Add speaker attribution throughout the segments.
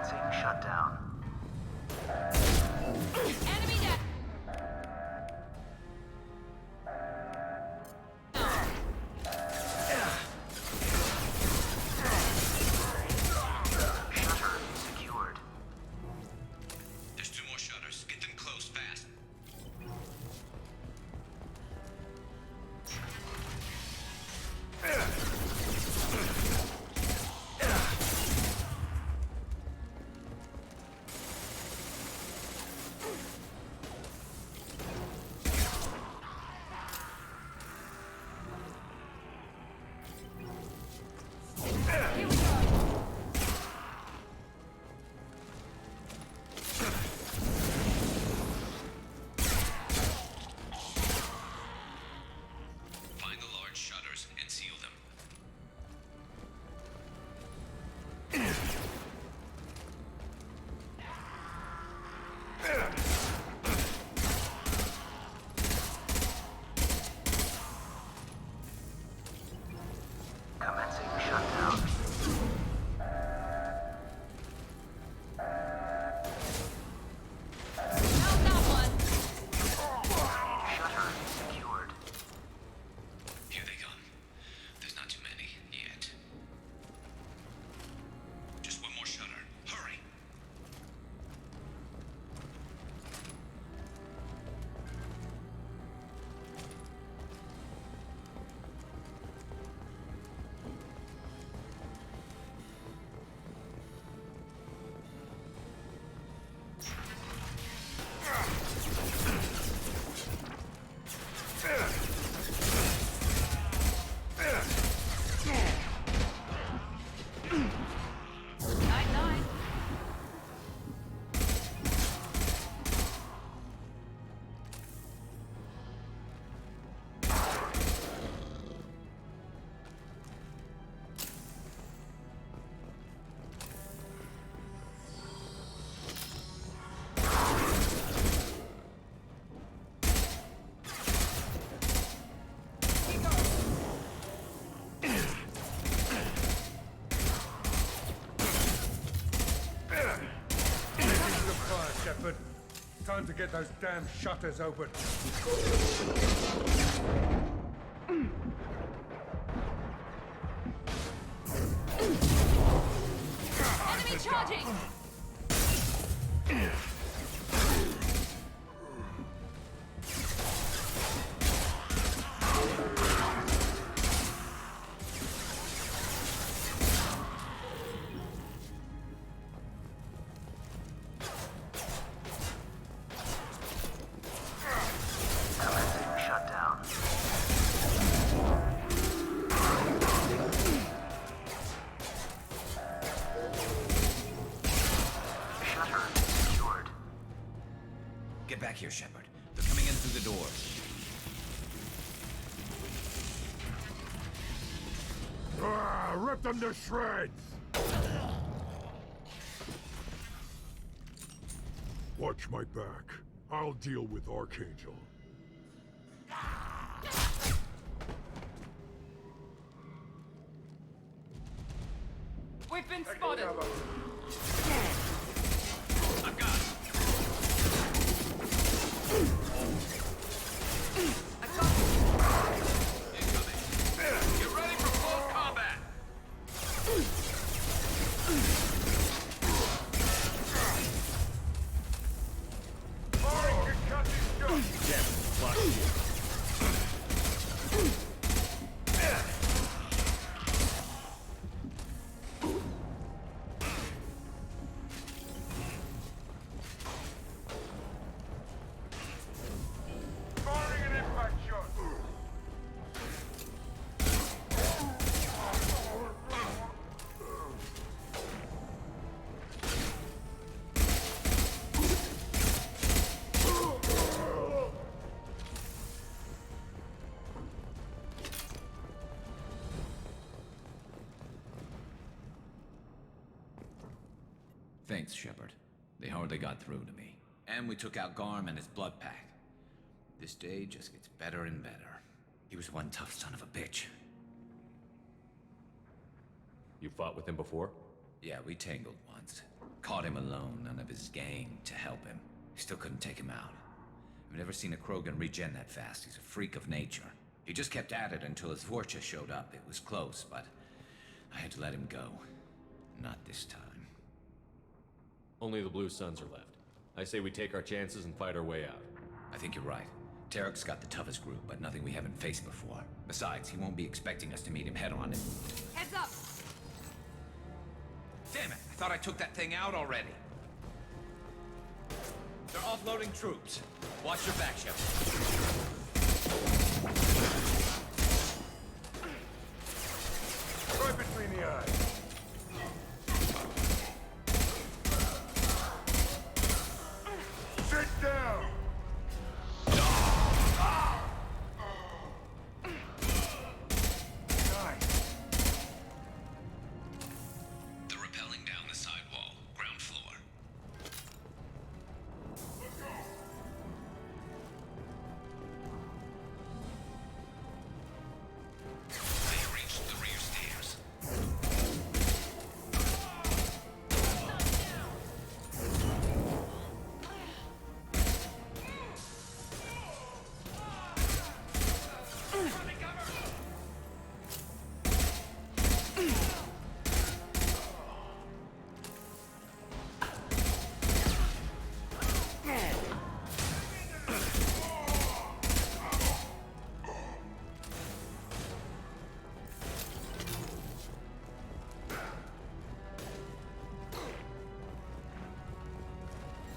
Speaker 1: Commencing shutdown.
Speaker 2: Enemy down.
Speaker 1: Shutter secured.
Speaker 3: There's 2 more shutters. Get them closed fast.
Speaker 2: Here we go.
Speaker 3: Find the large shutters and seal them.
Speaker 1: Commencing shutdown.
Speaker 2: Found that one.
Speaker 1: Shutter secured.
Speaker 3: Here they come. There's not too many yet. Just 1 more shutter. Hurry!
Speaker 2: Night night.
Speaker 4: Into the fire, Shepard. Time to get those damn shutters open.
Speaker 2: Enemy charging.
Speaker 1: Commencing shutdown. Shutter secured.
Speaker 3: Get back here, Shepard. They're coming in through the doors.
Speaker 4: Rip them to shreds! Watch my back. I'll deal with Archangel.
Speaker 2: We've been spotted.
Speaker 3: I've got it. Incoming. Get ready for close combat. Thanks, Shepard. They hardly got through to me. And we took out Garm and his blood pack. This day just gets better and better. He was one tough son of a bitch.
Speaker 5: You fought with him before?
Speaker 3: Yeah, we tangled once. Caught him alone, none of his gang to help him. Still couldn't take him out. I've never seen a Krogan regen that fast. He's a freak of nature. He just kept at it until his Vorcha showed up. It was close, but I had to let him go. Not this time.
Speaker 5: Only the Blue Suns are left. I say we take our chances and fight our way out.
Speaker 3: I think you're right. Tarek's got the toughest group, but nothing we haven't faced before. Besides, he won't be expecting us to meet him head-on.
Speaker 2: Heads up!
Speaker 3: Damn it! I thought I took that thing out already. They're offloading troops. Watch your back, Shepard.
Speaker 4: Right between the eyes. Sit down! Nice.
Speaker 3: They're rappelling down the sidewall, ground floor. They reached the rear stairs.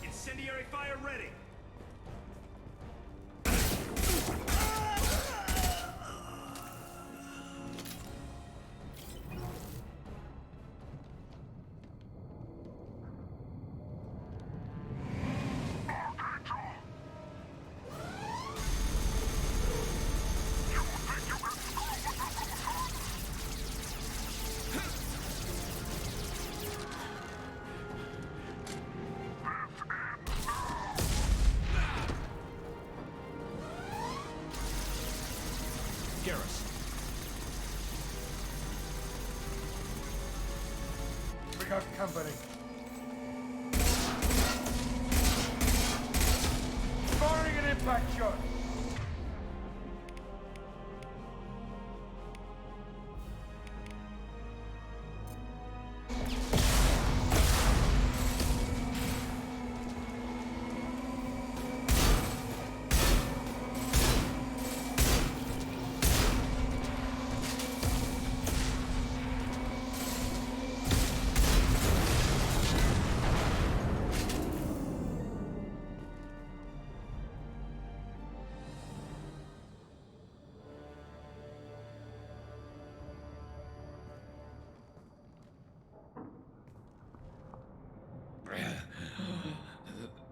Speaker 6: Incendiary fire ready!
Speaker 5: Garrus.
Speaker 4: We got company. Firing an impact shot.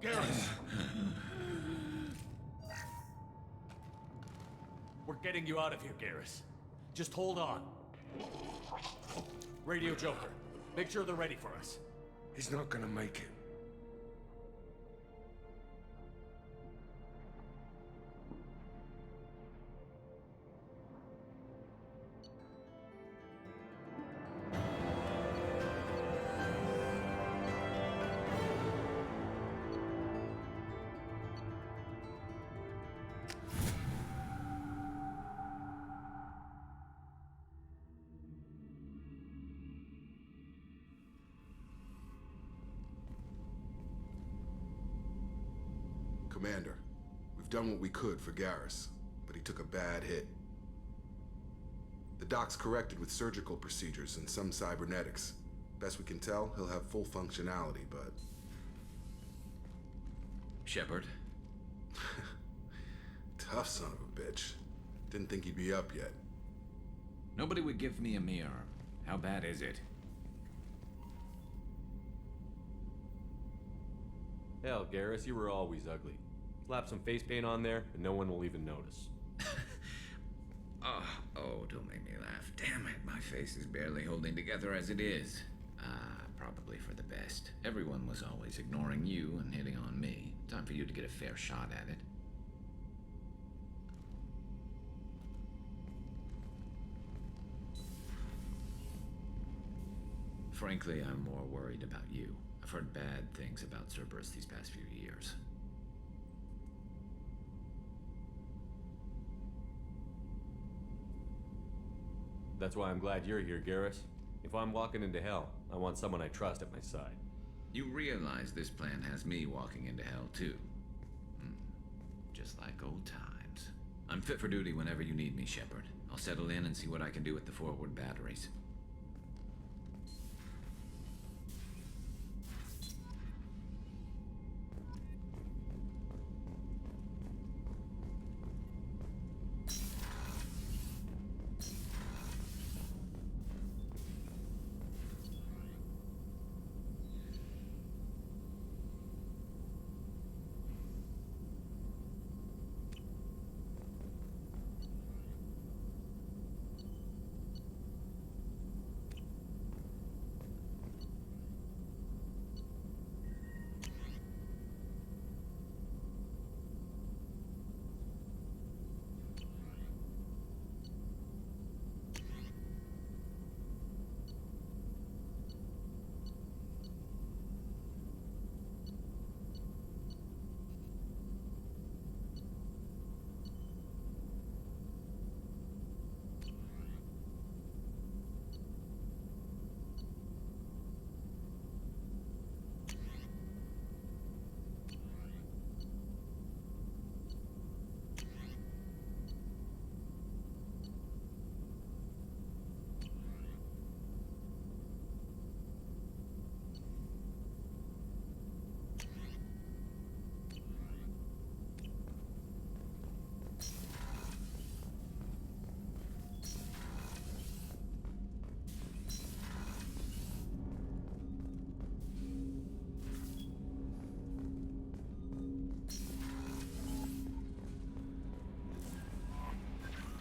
Speaker 5: Garrus! We're getting you out of here, Garrus. Just hold on. Radio Joker. Make sure they're ready for us.
Speaker 4: He's not gonna make it.
Speaker 7: Commander, we've done what we could for Garrus, but he took a bad hit. The doc's corrected with surgical procedures and some cybernetics. Best we can tell, he'll have full functionality, but...
Speaker 3: Shepard?
Speaker 7: Tough son of a bitch. Didn't think he'd be up yet.
Speaker 3: Nobody would give me a mirror. How bad is it?
Speaker 5: Hell, Garrus, you were always ugly. Slap some face paint on there, and no one will even notice.
Speaker 3: Oh, don't make me laugh. Damn it, my face is barely holding together as it is. Probably for the best. Everyone was always ignoring you and hitting on me. Time for you to get a fair shot at it. Frankly, I'm more worried about you. I've heard bad things about Cerberus these past few years.
Speaker 5: That's why I'm glad you're here, Garrus. If I'm walking into hell, I want someone I trust at my side.
Speaker 3: You realize this plan has me walking into hell, too. Just like old times. I'm fit for duty whenever you need me, Shepard. I'll settle in and see what I can do with the forward batteries.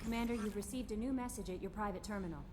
Speaker 6: Commander, you've received a new message at your private terminal.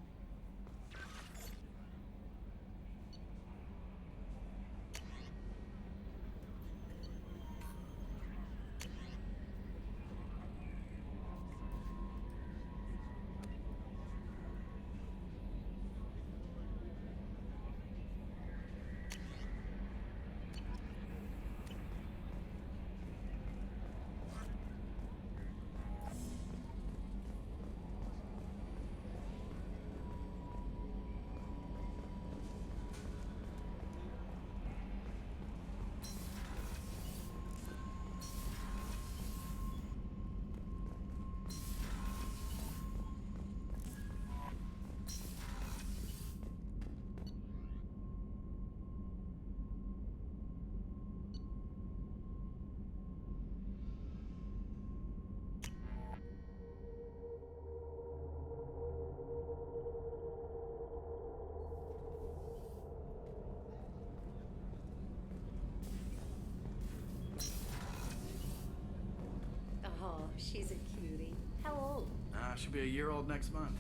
Speaker 8: Oh, she's a cutie. How old?
Speaker 9: She'll be a year old next month.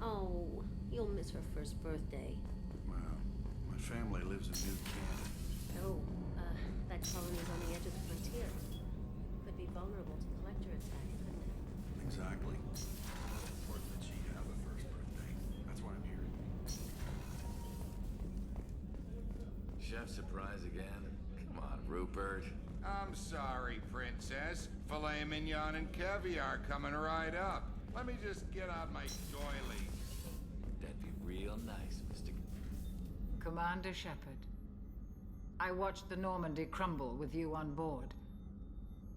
Speaker 8: Oh, you'll miss her first birthday.
Speaker 9: Wow. My family lives in New Canada.
Speaker 8: Oh, that colony's on the edge of the frontier. Could be vulnerable to collector attack, couldn't it?
Speaker 9: Exactly. It's important that she have a first birthday. That's why I'm here.
Speaker 3: Chef surprise again? Come on, Rupert.
Speaker 10: I'm sorry, Princess. Filet mignon and caviar coming right up. Let me just get out my doily.
Speaker 3: That'd be real nice, Mr.
Speaker 11: Commander Shepard, I watched the Normandy crumble with you on board.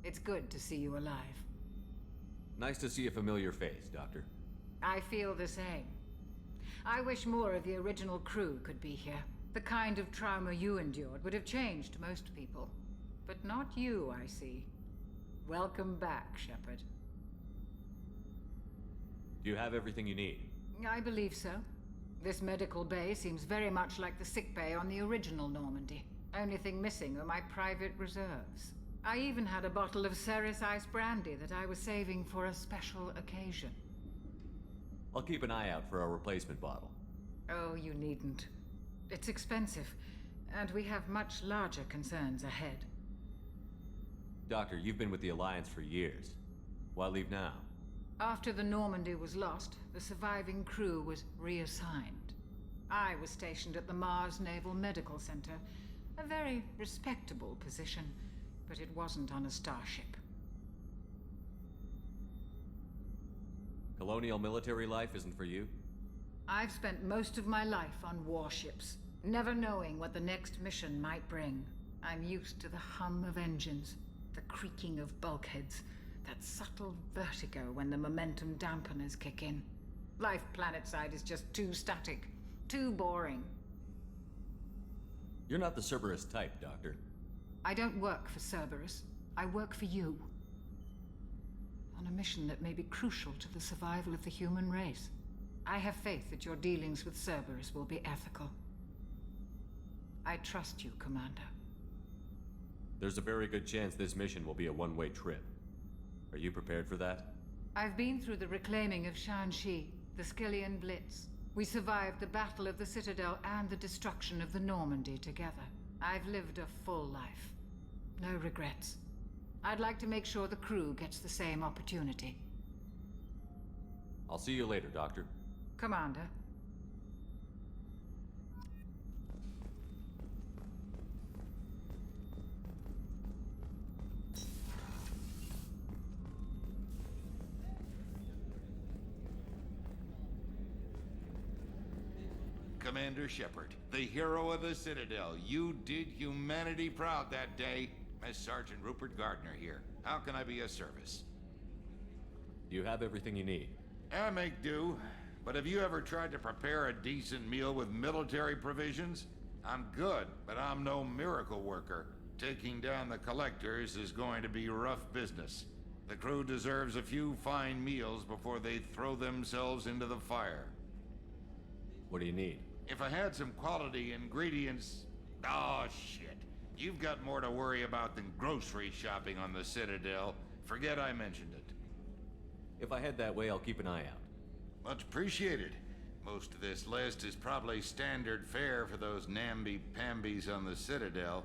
Speaker 11: It's good to see you alive.
Speaker 5: Nice to see a familiar face, Doctor.
Speaker 11: I feel the same. I wish more of the original crew could be here. The kind of trauma you endured would have changed most people. But not you, I see. Welcome back, Shepard.
Speaker 5: Do you have everything you need?
Speaker 11: I believe so. This medical bay seems very much like the sick bay on the original Normandy. Only thing missing are my private reserves. I even had a bottle of Ceres Ice brandy that I was saving for a special occasion.
Speaker 5: I'll keep an eye out for a replacement bottle.
Speaker 11: Oh, you needn't. It's expensive, and we have much larger concerns ahead.
Speaker 5: Doctor, you've been with the Alliance for years. Why leave now?
Speaker 11: After the Normandy was lost, the surviving crew was reassigned. I was stationed at the Mars Naval Medical Center. A very respectable position, but it wasn't on a starship.
Speaker 5: Colonial military life isn't for you?
Speaker 11: I've spent most of my life on warships, never knowing what the next mission might bring. I'm used to the hum of engines, the creaking of bulkheads, that subtle vertigo when the momentum dampeners kick in. Life planetside is just too static, too boring.
Speaker 5: You're not the Cerberus type, Doctor.
Speaker 11: I don't work for Cerberus. I work for you. On a mission that may be crucial to the survival of the human race. I have faith that your dealings with Cerberus will be ethical. I trust you, Commander.
Speaker 5: There's a very good chance this mission will be a one-way trip. Are you prepared for that?
Speaker 11: I've been through the reclaiming of Shanxi, the Skillian Blitz. We survived the Battle of the Citadel and the destruction of the Normandy together. I've lived a full life. No regrets. I'd like to make sure the crew gets the same opportunity.
Speaker 5: I'll see you later, Doctor.
Speaker 11: Commander.
Speaker 10: Commander Shepard, the hero of the Citadel. You did humanity proud that day. Master Sergeant Rupert Gardner here. How can I be of service?
Speaker 5: You have everything you need.
Speaker 10: I make do. But have you ever tried to prepare a decent meal with military provisions? I'm good, but I'm no miracle worker. Taking down the collectors is going to be rough business. The crew deserves a few fine meals before they throw themselves into the fire.
Speaker 5: What do you need?
Speaker 10: If I had some quality ingredients... Oh, shit. You've got more to worry about than grocery shopping on the Citadel. Forget I mentioned it.
Speaker 5: If I head that way, I'll keep an eye out.
Speaker 10: Much appreciated. Most of this list is probably standard fare for those namby-pambies on the Citadel.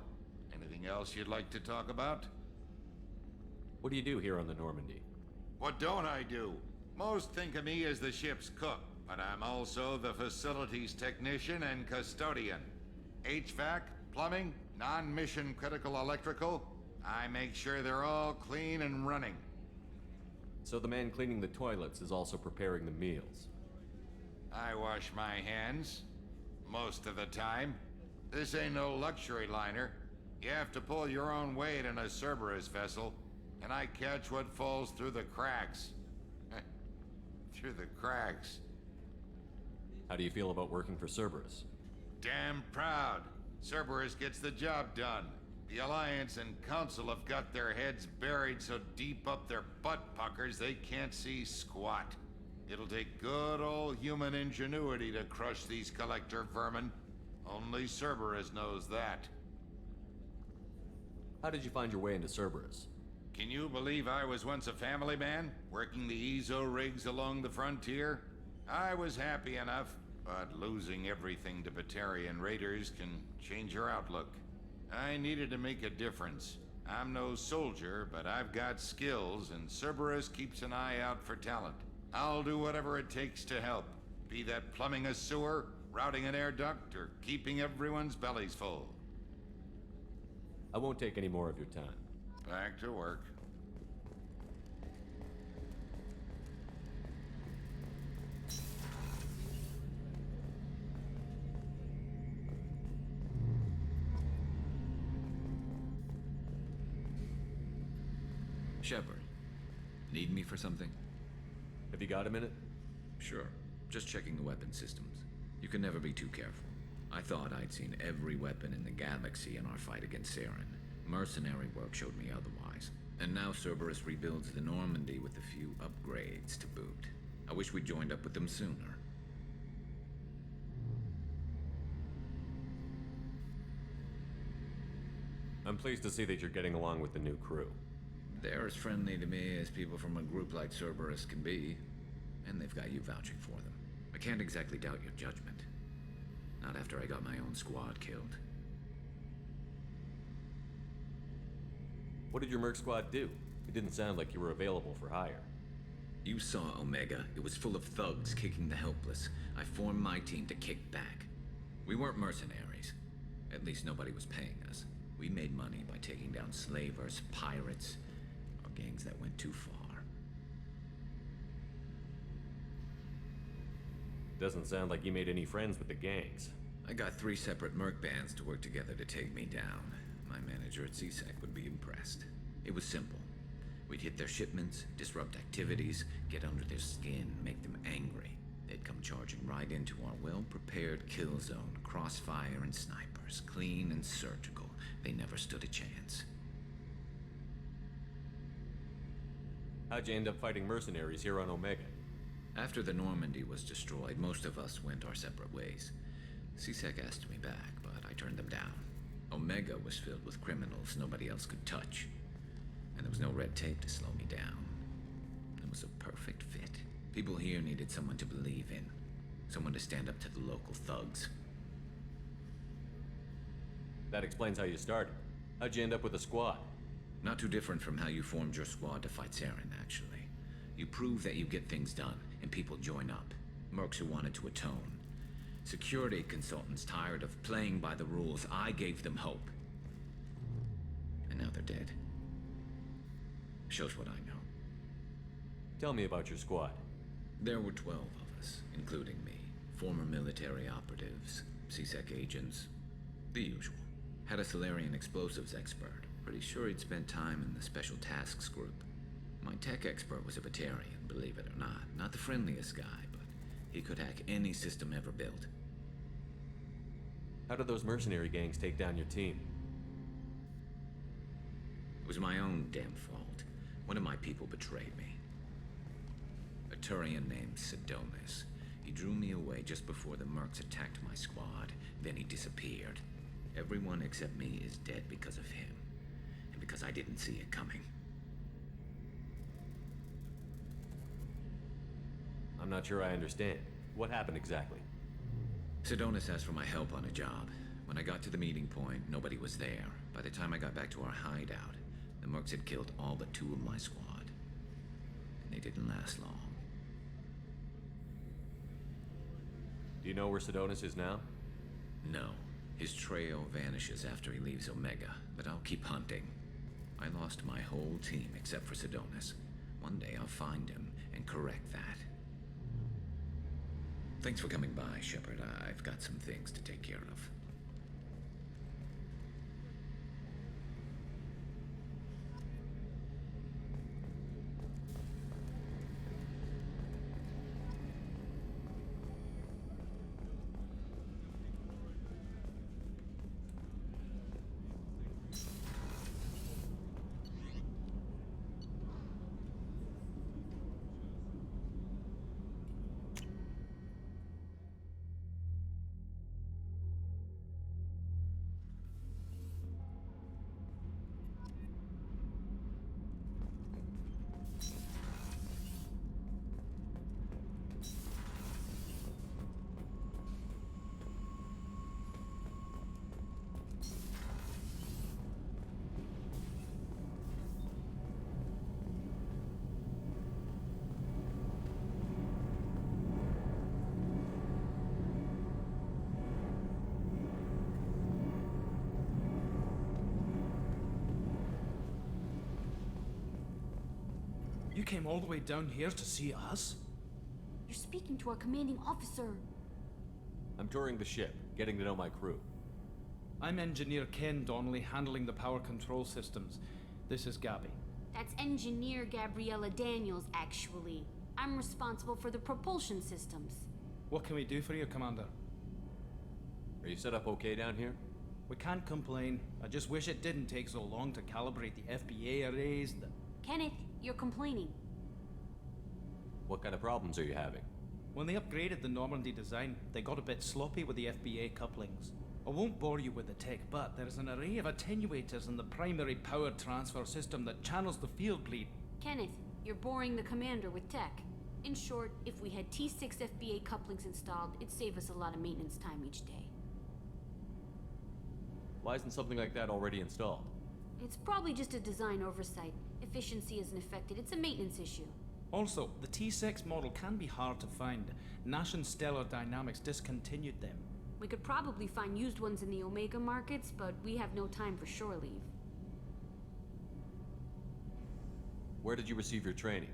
Speaker 10: Anything else you'd like to talk about?
Speaker 5: What do you do here on the Normandy?
Speaker 10: What don't I do? Most think of me as the ship's cook, but I'm also the facilities technician and custodian. HVAC, plumbing, non-mission critical electrical. I make sure they're all clean and running.
Speaker 5: So the man cleaning the toilets is also preparing the meals.
Speaker 10: I wash my hands. Most of the time. This ain't no luxury liner. You have to pull your own weight in a Cerberus vessel, and I catch what falls through the cracks. Through the cracks.
Speaker 5: How do you feel about working for Cerberus?
Speaker 10: Damn proud. Cerberus gets the job done. The Alliance and Council have got their heads buried so deep up their butt puckers they can't see squat. It'll take good old human ingenuity to crush these collector vermin. Only Cerberus knows that.
Speaker 5: How did you find your way into Cerberus?
Speaker 10: Can you believe I was once a family man, working the EZO rigs along the frontier? I was happy enough, but losing everything to Batarian raiders can change your outlook. I needed to make a difference. I'm no soldier, but I've got skills, and Cerberus keeps an eye out for talent. I'll do whatever it takes to help, be that plumbing a sewer, routing an air duct, or keeping everyone's bellies full.
Speaker 5: I won't take any more of your time.
Speaker 10: Back to work.
Speaker 3: Shepard, need me for something?
Speaker 5: Have you got a minute?
Speaker 3: Sure. Just checking the weapon systems. You can never be too careful. I thought I'd seen every weapon in the galaxy in our fight against Saren. Mercenary work showed me otherwise. And now Cerberus rebuilds the Normandy with a few upgrades to boot. I wish we'd joined up with them sooner.
Speaker 5: I'm pleased to see that you're getting along with the new crew.
Speaker 3: They're as friendly to me as people from a group like Cerberus can be. And they've got you vouching for them. I can't exactly doubt your judgment. Not after I got my own squad killed.
Speaker 5: What did your merc squad do? It didn't sound like you were available for hire.
Speaker 3: You saw Omega. It was full of thugs kicking the helpless. I formed my team to kick back. We weren't mercenaries. At least nobody was paying us. We made money by taking down slavers, pirates, or gangs that went too far.
Speaker 5: Doesn't sound like you made any friends with the gangs.
Speaker 3: I got 3 separate merc bands to work together to take me down. My manager at CSEC would be impressed. It was simple. We'd hit their shipments, disrupt activities, get under their skin, make them angry. They'd come charging right into our well-prepared kill zone, crossfire and snipers, clean and surgical. They never stood a chance.
Speaker 5: How'd you end up fighting mercenaries here on Omega?
Speaker 3: After the Normandy was destroyed, most of us went our separate ways. CSEC asked me back, but I turned them down. Omega was filled with criminals nobody else could touch. And there was no red tape to slow me down. It was a perfect fit. People here needed someone to believe in. Someone to stand up to the local thugs.
Speaker 5: That explains how you started. How'd you end up with a squad?
Speaker 3: Not too different from how you formed your squad to fight Saren, actually. You prove that you get things done, and people join up. Mercs who wanted to atone. Security consultants tired of playing by the rules. I gave them hope. And now they're dead. Shows what I know.
Speaker 5: Tell me about your squad.
Speaker 3: There were 12 of us, including me. Former military operatives, CSEC agents, the usual. Had a Solarian explosives expert. Pretty sure he'd spent time in the Special Tasks Group. My tech expert was a Batarian, believe it or not. Not the friendliest guy, but he could hack any system ever built.
Speaker 5: How did those mercenary gangs take down your team?
Speaker 3: It was my own damn fault. One of my people betrayed me. A Turian named Sidonis. He drew me away just before the mercs attacked my squad. Then he disappeared. Everyone except me is dead because of him. And because I didn't see it coming.
Speaker 5: I'm not sure I understand. What happened exactly?
Speaker 3: Sidonis asked for my help on a job. When I got to the meeting point, nobody was there. By the time I got back to our hideout, the mercs had killed all but 2 of my squad. And they didn't last long.
Speaker 5: Do you know where Sidonis is now?
Speaker 3: No. His trail vanishes after he leaves Omega, but I'll keep hunting. I lost my whole team except for Sidonis. One day I'll find him and correct that. Thanks for coming by, Shepard. I've got some things to take care of.
Speaker 12: You came all the way down here to see us?
Speaker 6: You're speaking to our commanding officer.
Speaker 5: I'm touring the ship, getting to know my crew.
Speaker 12: I'm Engineer Ken Donnelly, handling the power control systems. This is Gabby.
Speaker 6: That's Engineer Gabriella Daniels, actually. I'm responsible for the propulsion systems.
Speaker 12: What can we do for you, Commander?
Speaker 5: Are you set up okay down here?
Speaker 12: We can't complain. I just wish it didn't take so long to calibrate the FBA arrays.
Speaker 6: Kenneth, you're complaining.
Speaker 5: What kind of problems are you having?
Speaker 12: When they upgraded the Normandy design, they got a bit sloppy with the FBA couplings. I won't bore you with the tech, but there's an array of attenuators in the primary power transfer system that channels the field bleed.
Speaker 6: Kenneth, you're boring the commander with tech. In short, if we had T6 FBA couplings installed, it'd save us a lot of maintenance time each day.
Speaker 5: Why isn't something like that already installed?
Speaker 6: It's probably just a design oversight. Efficiency isn't affected. It's a maintenance issue.
Speaker 12: Also, the T6 model can be hard to find. Nash and Stellar Dynamics discontinued them.
Speaker 6: We could probably find used ones in the Omega markets, but we have no time for shore leave.
Speaker 5: Where did you receive your training?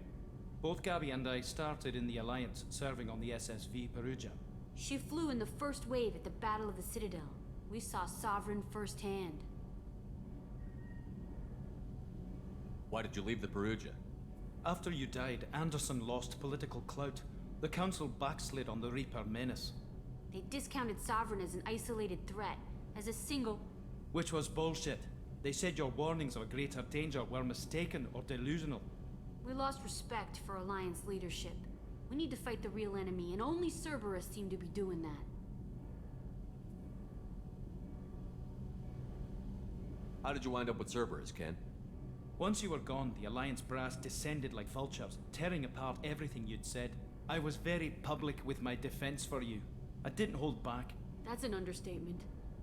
Speaker 12: Both Gabby and I started in the Alliance, serving on the SSV Perugia.
Speaker 6: She flew in the first wave at the Battle of the Citadel. We saw Sovereign firsthand.
Speaker 5: Why did you leave the Perugia?
Speaker 12: After you died, Anderson lost political clout. The Council backslid on the Reaper menace.
Speaker 6: They discounted Sovereign as an isolated threat, as a single...
Speaker 12: Which was bullshit. They said your warnings of greater danger were mistaken or delusional.
Speaker 6: We lost respect for Alliance leadership. We need to fight the real enemy, and only Cerberus seem to be doing that.
Speaker 5: How did you wind up with Cerberus, Ken?
Speaker 12: Once you were gone, the Alliance brass descended like vultures, tearing apart everything you'd said. I was very public with my defense for you. I didn't hold back.
Speaker 6: That's an understatement.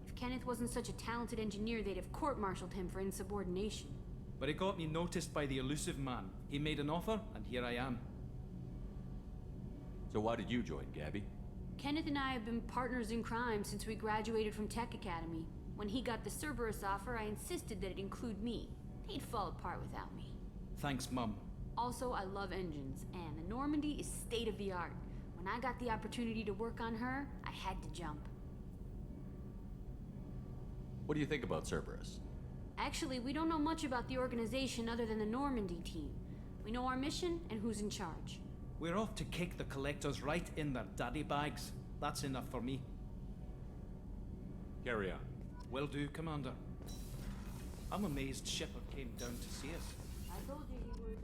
Speaker 6: If Kenneth wasn't such a talented engineer, they'd have court-martialed him for insubordination.
Speaker 12: But it got me noticed by the elusive man. He made an offer, and here I am.
Speaker 5: So why did you join, Gabby?
Speaker 6: Kenneth and I have been partners in crime since we graduated from Tech Academy. When he got the Cerberus offer, I insisted that it include me. They'd fall apart without me.
Speaker 12: Thanks, Mum.
Speaker 6: Also, I love engines, and the Normandy is state-of-the-art. When I got the opportunity to work on her, I had to jump.
Speaker 5: What do you think about Cerberus?
Speaker 6: Actually, we don't know much about the organization other than the Normandy team. We know our mission and who's in charge.
Speaker 12: We're off to kick the Collectors right in their daddy bags. That's enough for me.
Speaker 5: Carry on.
Speaker 12: Will do, Commander. I'm amazed Shepard came down to see us.
Speaker 6: I told you he would.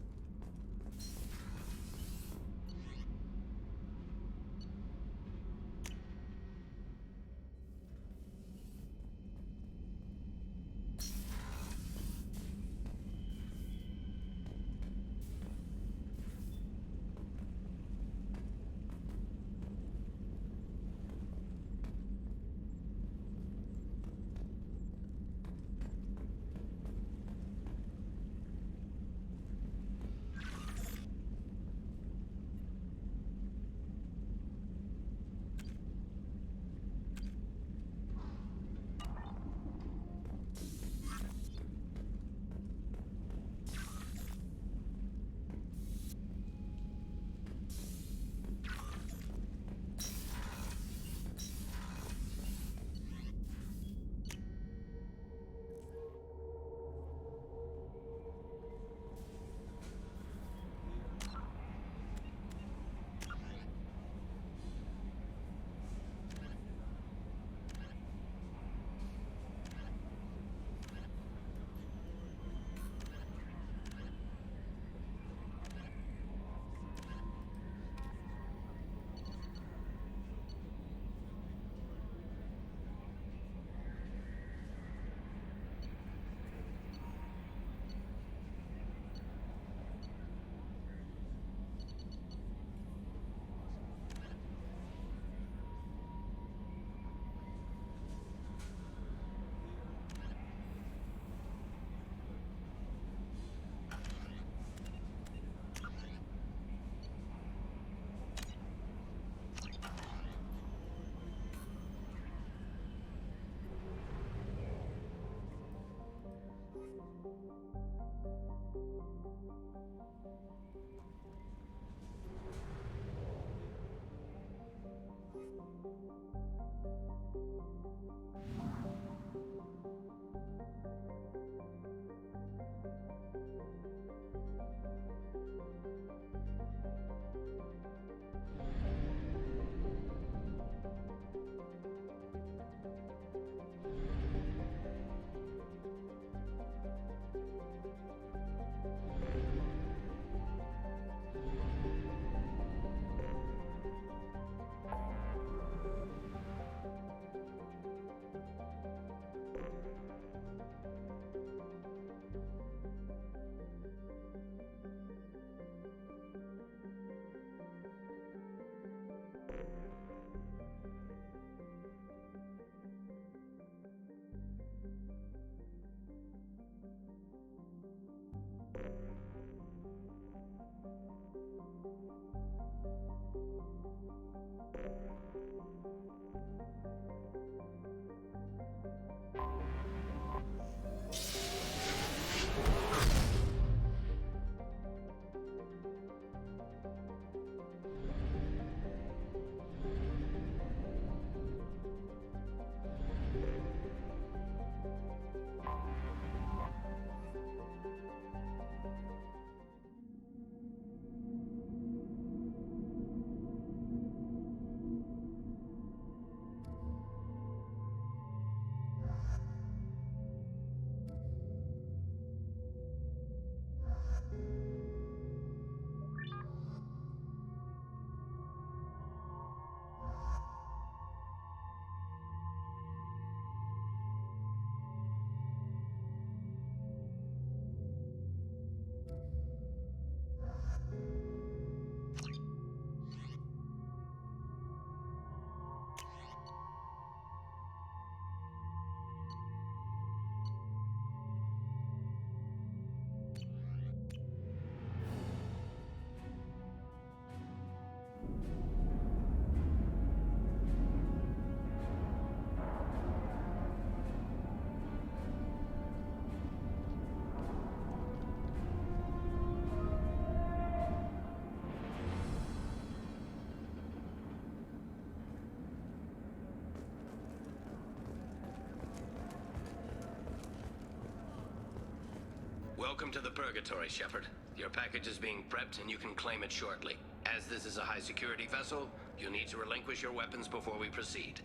Speaker 13: Welcome to the Purgatory, Shepard. Your package is being prepped and you can claim it shortly. As this is a high-security vessel, you'll need to relinquish your weapons before we proceed.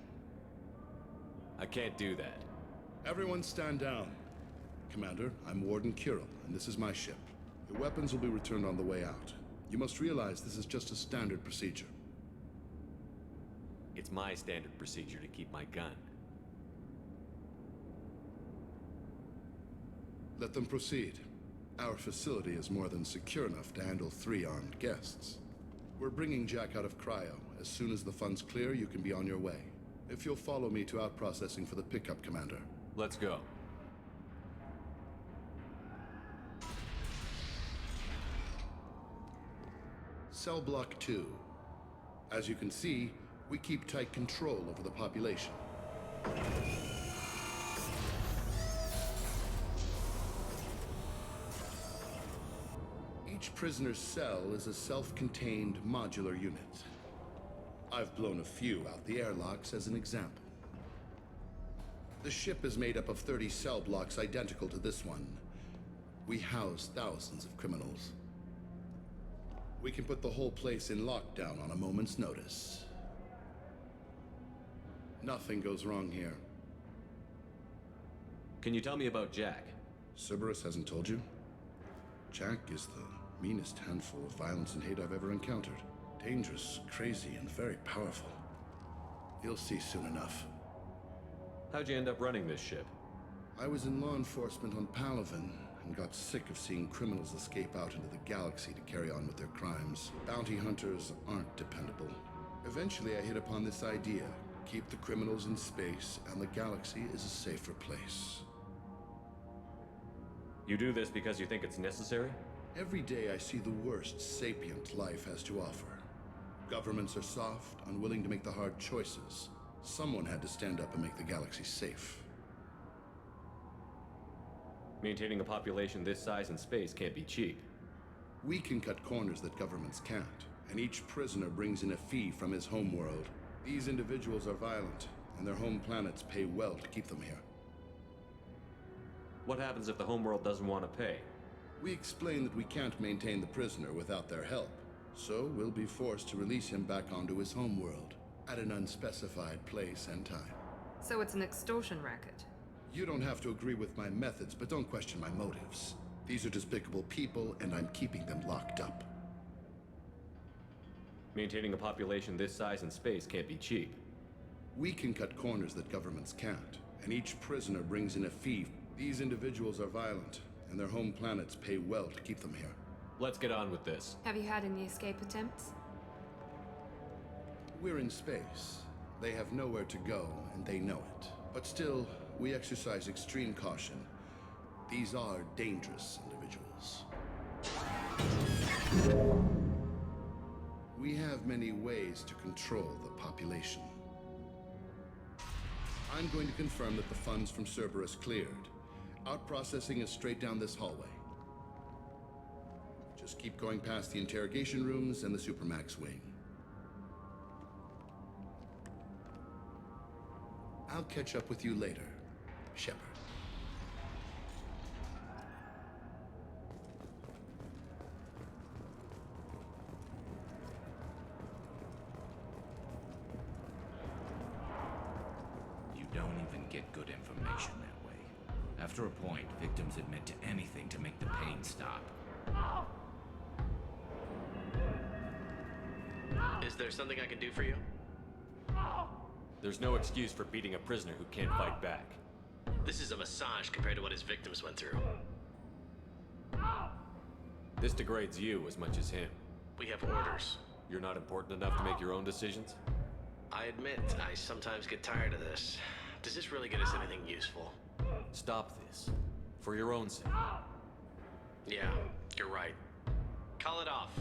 Speaker 5: I can't do that.
Speaker 14: Everyone stand down. Commander, I'm Warden Kirill, and this is my ship. Your weapons will be returned on the way out. You must realize this is just a standard procedure.
Speaker 5: It's my standard procedure to keep my gun.
Speaker 14: Let them proceed. Our facility is more than secure enough to handle 3 armed guests. We're bringing Jack out of cryo. As soon as the funds clear, you can be on your way. If you'll follow me to out-processing for the pickup, Commander.
Speaker 5: Let's go.
Speaker 14: Cell Block 2. As you can see, we keep tight control over the population. Each prisoner's cell is a self-contained modular unit. I've blown a few out the airlocks as an example. The ship is made up of 30 cell blocks identical to this one. We house thousands of criminals. We can put the whole place in lockdown on a moment's notice. Nothing goes wrong here.
Speaker 5: Can you tell me about Jack?
Speaker 14: Cerberus hasn't told you? Jack is the meanest handful of violence and hate I've ever encountered. Dangerous, crazy, and very powerful. You'll see soon enough.
Speaker 5: How'd you end up running this ship?
Speaker 14: I was in law enforcement on Palaven and got sick of seeing criminals escape out into the galaxy to carry on with their crimes. Bounty hunters aren't dependable. Eventually I hit upon this idea. Keep the criminals in space, and the galaxy is a safer place.
Speaker 5: You do this because you think it's necessary?
Speaker 14: Every day I see the worst sapient life has to offer. Governments are soft, unwilling to make the hard choices. Someone had to stand up and make the galaxy safe.
Speaker 5: Maintaining a population this size in space can't be cheap.
Speaker 14: We can cut corners that governments can't, and each prisoner brings in a fee from his homeworld. These individuals are violent, and their home planets pay well to keep them here.
Speaker 5: What happens if the homeworld doesn't want to pay?
Speaker 14: We explain that we can't maintain the prisoner without their help, so we'll be forced to release him back onto his homeworld at an unspecified place and time.
Speaker 15: So it's an extortion racket.
Speaker 14: You don't have to agree with my methods, but don't question my motives. These are despicable people, and I'm keeping them locked up.
Speaker 5: Maintaining a population this size in space can't be cheap.
Speaker 14: We can cut corners that governments can't, and each prisoner brings in a fee. These individuals are violent, and their home planets pay well to keep them here.
Speaker 5: Let's get on with this.
Speaker 15: Have you had any escape attempts?
Speaker 14: We're in space. They have nowhere to go, and they know it. But still, we exercise extreme caution. These are dangerous individuals. We have many ways to control the population. I'm going to confirm that the funds from Cerberus cleared. Out-processing is straight down this hallway. Just keep going past the interrogation rooms and the Supermax wing. I'll catch up with you later, Shepard.
Speaker 3: You don't even get good information that way. After a point, victims admit to anything to make the pain stop.
Speaker 13: Is there something I can do for you?
Speaker 5: There's no excuse for beating a prisoner who can't fight back.
Speaker 13: This is a massage compared to what his victims went through.
Speaker 5: This degrades you as much as him.
Speaker 13: We have orders.
Speaker 5: You're not important enough to make your own decisions?
Speaker 13: I admit, I sometimes get tired of this. Does this really get us anything useful?
Speaker 5: Stop this. For your own sake.
Speaker 13: Yeah, you're right. Call it off.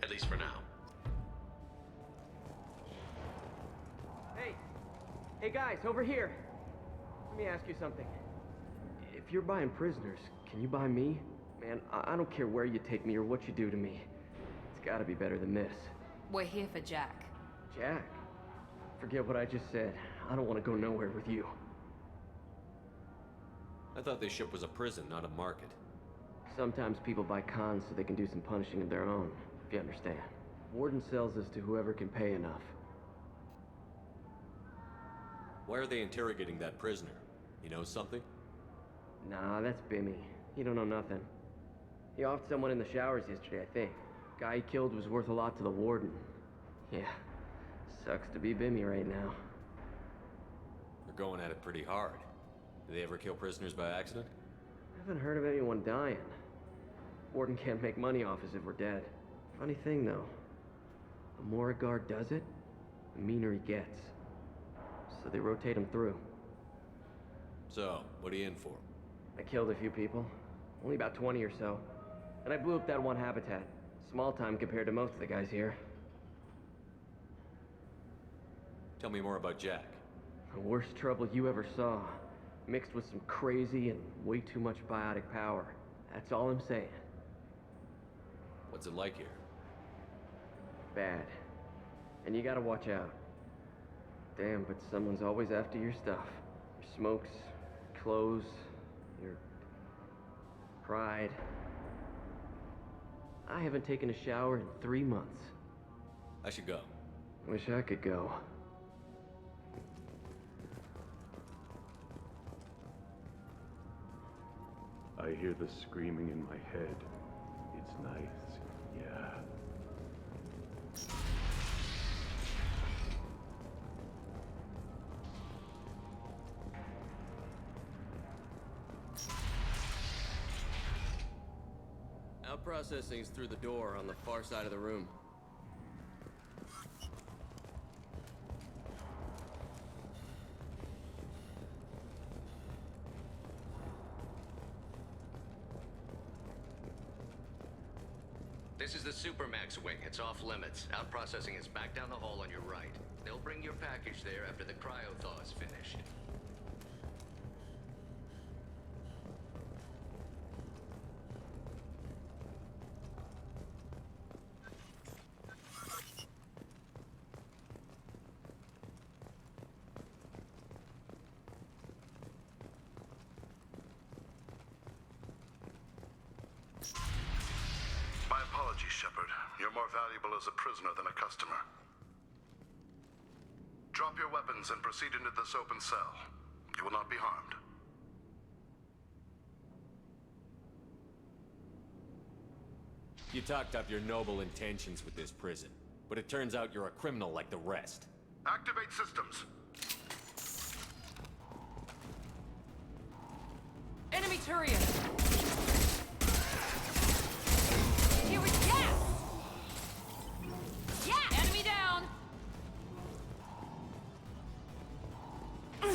Speaker 13: At least for now.
Speaker 16: Hey guys, over here. Let me ask you something. If you're buying prisoners, can you buy me? Man, I don't care where you take me or what you do to me. It's gotta be better than this.
Speaker 15: We're here for Jack.
Speaker 16: Jack? Forget what I just said. I don't want to go nowhere with you.
Speaker 5: I thought this ship was a prison, not a market.
Speaker 16: Sometimes people buy cons so they can do some punishing of their own, if you understand. Warden sells us to whoever can pay enough.
Speaker 5: Why are they interrogating that prisoner? He knows something?
Speaker 16: Nah, that's Bimmy. He don't know nothing. He offed someone in the showers yesterday, I think. Guy he killed was worth a lot to the warden. Yeah, sucks to be Bimmy right now.
Speaker 5: They're going at it pretty hard. Do they ever kill prisoners by accident?
Speaker 16: I haven't heard of anyone dying. Warden can't make money off us if we're dead. Funny thing, though. The more a guard does it, the meaner he gets. So they rotate him through.
Speaker 5: So, what are you in for?
Speaker 16: I killed a few people. Only about 20 or so. And I blew up that one habitat. Small time compared to most of the guys here.
Speaker 5: Tell me more about Jack.
Speaker 16: The worst trouble you ever saw. Mixed with some crazy and way too much biotic power. That's all I'm saying.
Speaker 5: What's it like here?
Speaker 16: Bad. And you gotta watch out. Damn, but someone's always after your stuff. Your smokes, clothes, your pride. I haven't taken a shower in 3 months.
Speaker 5: I should go.
Speaker 16: Wish I could go.
Speaker 17: I hear the screaming in my head. It's nice, yeah.
Speaker 18: Processing's through the door on the far side of the room.
Speaker 13: This is the Supermax wing. It's off limits. Out processing is back down the hall on your right. They'll bring your package there after the cryo-thaw is finished.
Speaker 19: My apologies, Shepard. You're more valuable as a prisoner than a customer. Drop your weapons and proceed into this open cell. You will not be harmed.
Speaker 5: You talked up your noble intentions with this prison, but it turns out you're a criminal like the rest.
Speaker 19: Activate systems.
Speaker 2: Enemy turret! Here we go! Yeah! Enemy down! One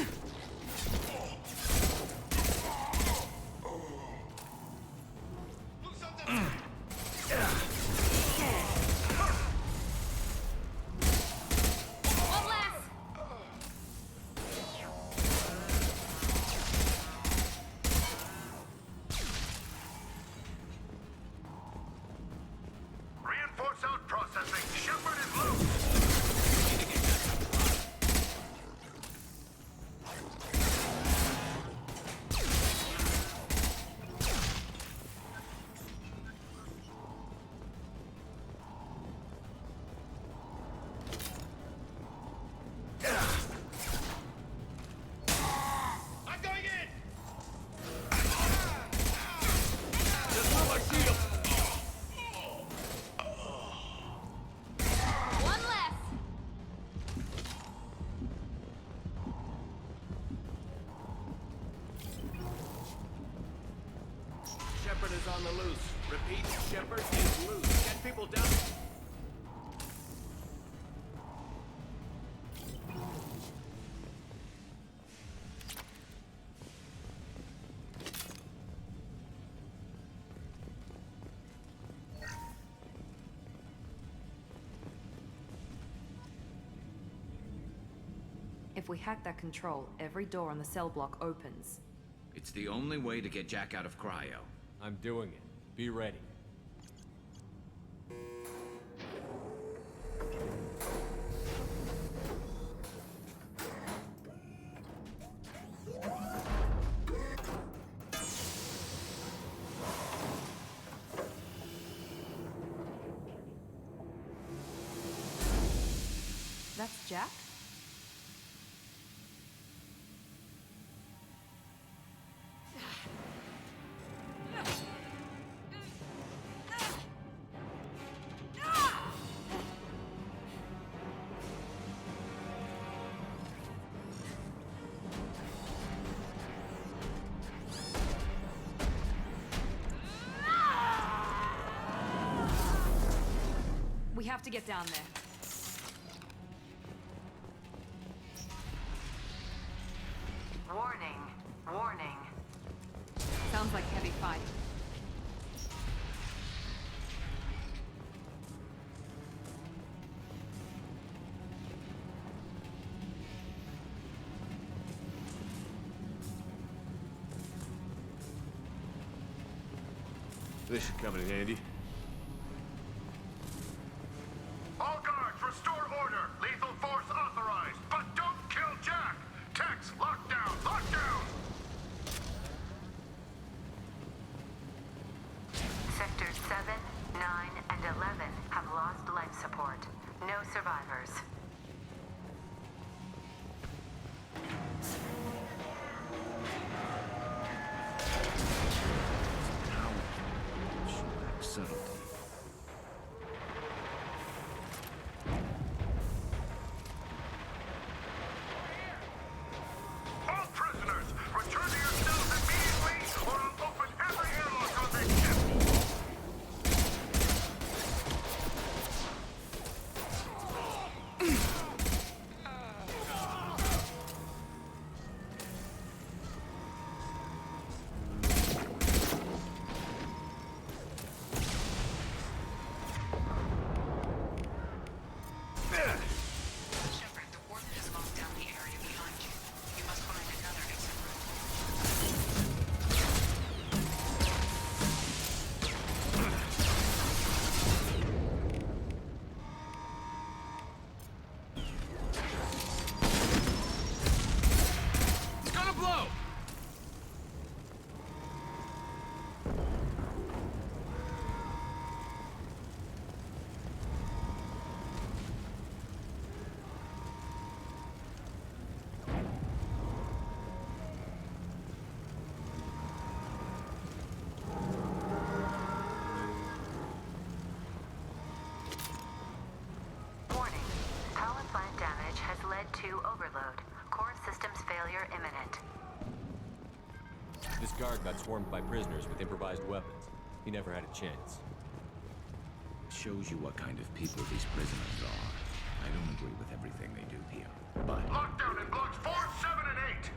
Speaker 2: less!
Speaker 18: on the loose. Repeat, Shepard is loose. Get people down.
Speaker 15: If we hack that control, every door on the cell block opens.
Speaker 3: It's the only way to get Jack out of cryo.
Speaker 5: I'm doing it. Be ready.
Speaker 15: That's Jack? We have to get down there.
Speaker 1: Warning. Warning.
Speaker 15: Sounds like heavy fight.
Speaker 5: This should come in handy.
Speaker 19: All guards, restore order. Lethal force authorized. But don't kill Jack. Tex, lockdown, lockdown.
Speaker 1: Sectors 7, 9, and 11 have lost life support. No survivors.
Speaker 3: Subtlety.
Speaker 19: All prisoners, return to your cells immediately, or I'll open every airlock on this ship.
Speaker 1: Shepard, the warden has locked down the area behind you. You must find another exit route.
Speaker 3: It's gonna blow!
Speaker 1: Warning. Power plant damage has led to overload. Core systems failure imminent.
Speaker 5: This guard got swarmed by prisoners with improvised weapons. He never had a chance.
Speaker 3: Shows you what kind of people these prisoners are. I don't agree with everything they do here, but...
Speaker 19: Lockdown in blocks 4, 7, and 8.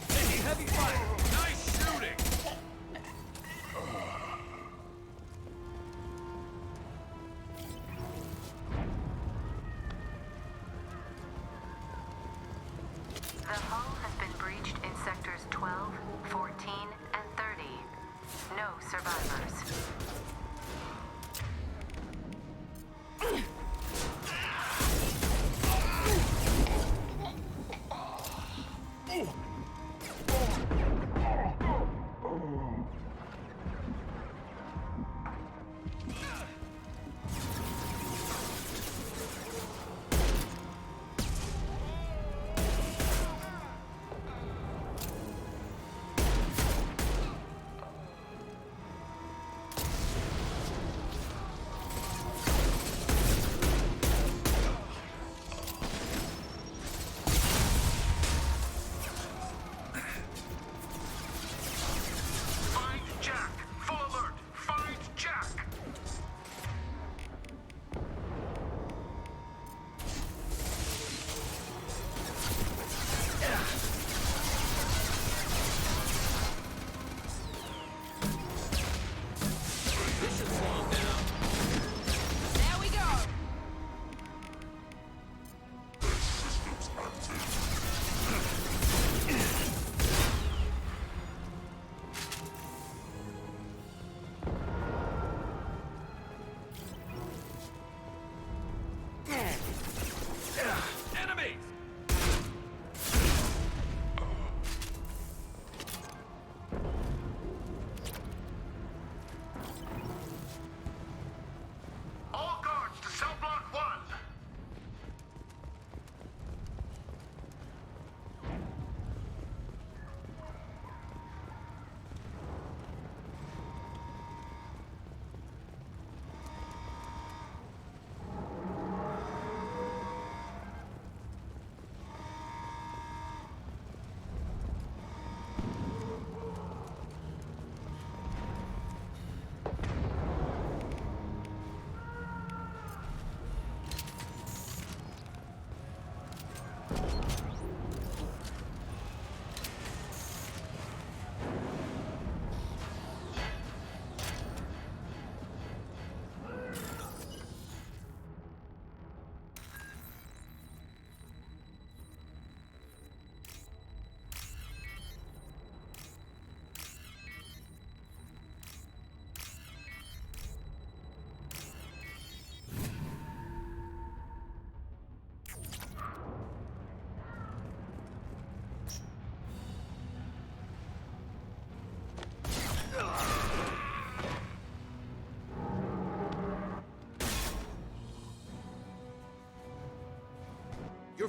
Speaker 5: Taking heavy fire!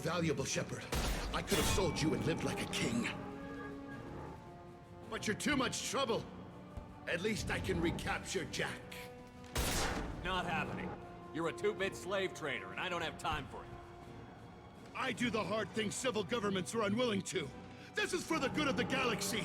Speaker 14: valuable, Shepard. I could have sold you and lived like a king. But you're too much trouble. At least I can recapture Jack.
Speaker 5: Not happening. You're a two-bit slave trader, and I don't have time for it.
Speaker 14: I do the hard things civil governments are unwilling to. This is for the good of the galaxy.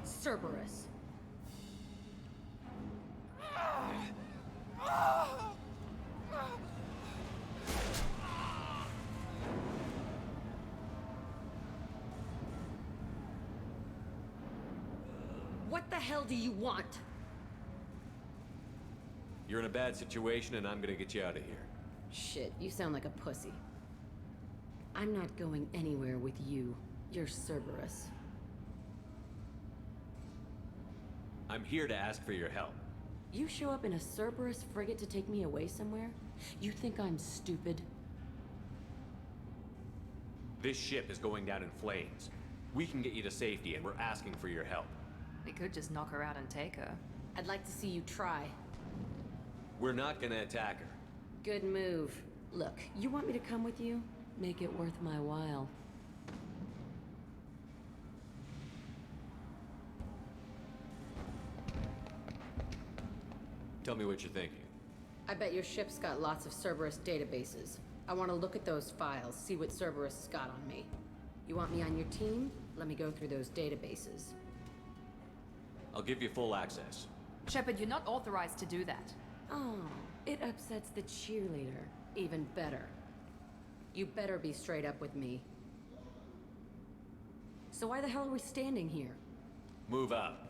Speaker 6: Cerberus. What the hell do you want?
Speaker 5: You're in a bad situation, and I'm gonna get you out of here.
Speaker 6: Shit, you sound like a pussy. I'm not going anywhere with you. You're Cerberus.
Speaker 5: I'm here to ask for your help.
Speaker 6: You show up in a Cerberus frigate to take me away somewhere? You think I'm stupid?
Speaker 5: This ship is going down in flames. We can get you to safety, and we're asking for your help.
Speaker 15: We could just knock her out and take her.
Speaker 6: I'd like to see you try.
Speaker 5: We're not gonna attack her.
Speaker 6: Good move. Look, you want me to come with you? Make it worth my while.
Speaker 5: Tell me what you're thinking.
Speaker 6: I bet your ship's got lots of Cerberus databases. I want to look at those files, see what Cerberus has got on me. You want me on your team? Let me go through those databases.
Speaker 5: I'll give you full access.
Speaker 15: Shepard, you're not authorized to do that.
Speaker 6: Oh, it upsets the cheerleader. Even better. You better be straight up with me. So why the hell are we standing here?
Speaker 5: Move up.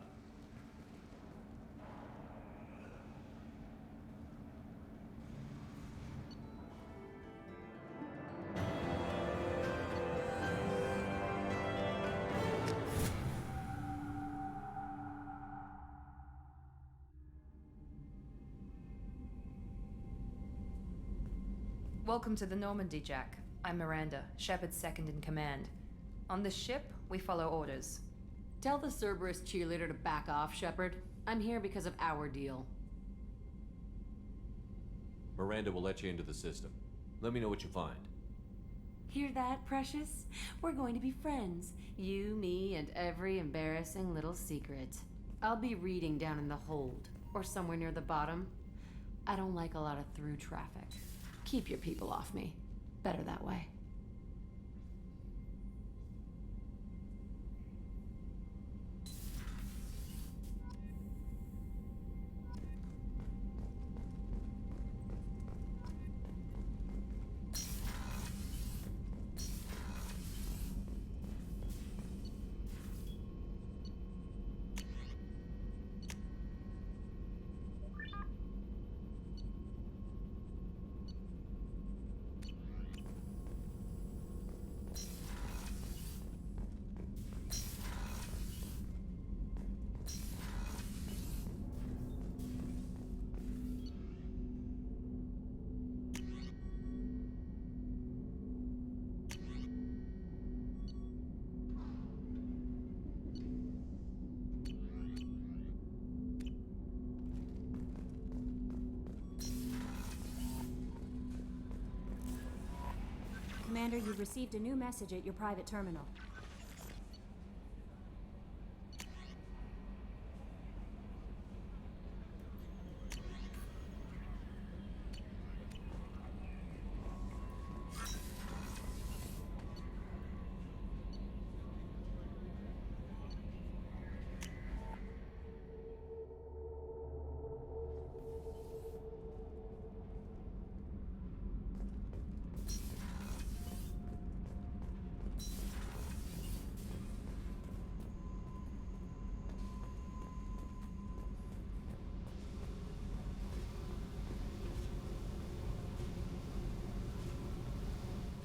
Speaker 15: Welcome to the Normandy, Jack. I'm Miranda, Shepard's second in command. On this ship, we follow orders.
Speaker 6: Tell the Cerberus cheerleader to back off, Shepard. I'm here because of our deal.
Speaker 5: Miranda will let you into the system. Let me know what you find.
Speaker 6: Hear that, Precious? We're going to be friends. You, me, and every embarrassing little secret. I'll be reading down in the hold, or somewhere near the bottom. I don't like a lot of through traffic. Keep your people off me. Better that way.
Speaker 20: Commander, you've received a new message at your private terminal.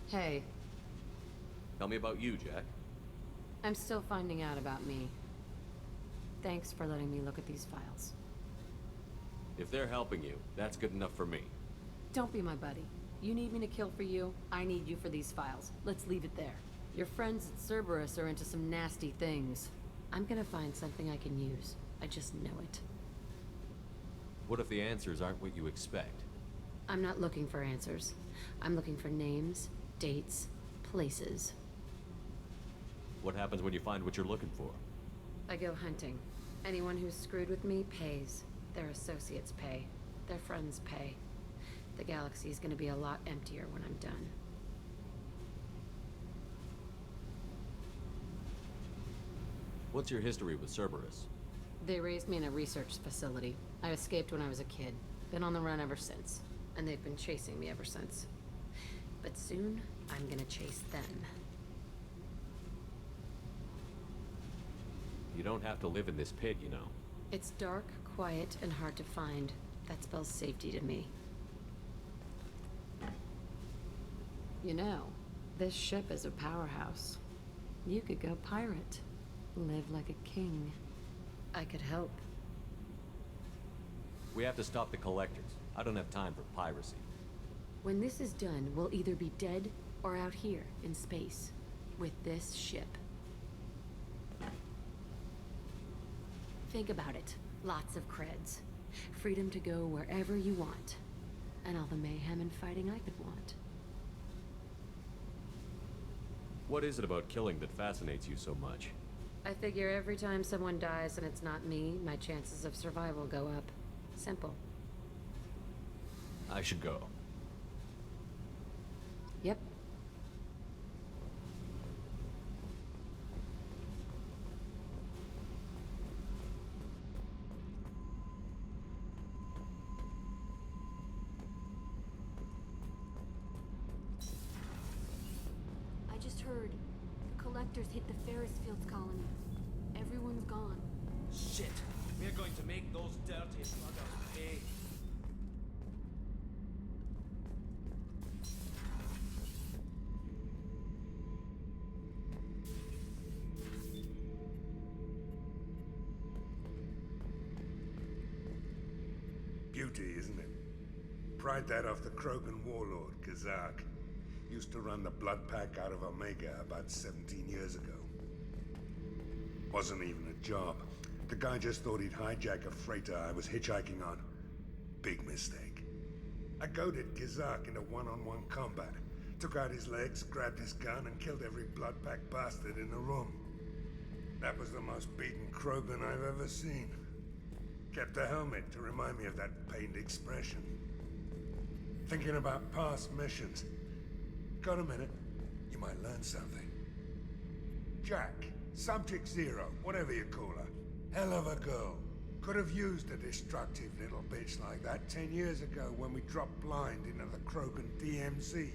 Speaker 6: Hey,
Speaker 5: Tell me about you, Jack.
Speaker 6: I'm still finding out about me. Thanks for letting me look at these files.
Speaker 5: If they're helping you, that's good enough for me.
Speaker 6: Don't be my buddy. You need me to kill for you, I need you for these files. Let's leave it there. Your friends at Cerberus are into some nasty things. I'm gonna find something I can use. I just know it.
Speaker 5: What if the answers aren't what you expect?
Speaker 6: I'm not looking for answers. I'm looking for names, dates, places.
Speaker 5: What happens when you find what you're looking for?
Speaker 6: I go hunting. Anyone who's screwed with me pays. Their associates pay. Their friends pay. The galaxy's gonna be a lot emptier when I'm done.
Speaker 5: What's your history with Cerberus?
Speaker 6: They raised me in a research facility. I escaped when I was a kid. Been on the run ever since. And they've been chasing me ever since. But soon, I'm gonna chase them.
Speaker 5: You don't have to live in this pit, you know.
Speaker 6: It's dark, quiet, and hard to find. That spells safety to me. You know, this ship is a powerhouse. You could go pirate. Live like a king. I could help.
Speaker 5: We have to stop the collectors. I don't have time for piracy.
Speaker 6: When this is done, we'll either be dead or out here in space with this ship. Think about it. Lots of creds. Freedom to go wherever you want. And all the mayhem and fighting I could want.
Speaker 5: What is it about killing that fascinates you so much?
Speaker 6: I figure every time someone dies and it's not me, my chances of survival go up. Simple.
Speaker 5: I should go.
Speaker 6: Yep.
Speaker 20: I just heard the collectors hit the Ferris Fields colony. Everyone's gone.
Speaker 12: Shit! We're going to make those dirty sluggers pay.
Speaker 4: Beauty, isn't it? Pried that off the Krogan warlord, Kazak. Used to run the blood pack out of Omega about 17 years ago. Wasn't even a job. The guy just thought he'd hijack a freighter I was hitchhiking on. Big mistake. I goaded Kazak into one-on-one combat. Took out his legs, grabbed his gun, and killed every blood pack bastard in the room. That was the most beaten Krogan I've ever seen. Kept a helmet to remind me of that pained expression. Thinking about past missions. Got a minute? You might learn something. Jack, Subject Zero, whatever you call her. Hell of a girl. Could have used a destructive little bitch like that 10 years ago when we dropped blind into the Krogan DMZ.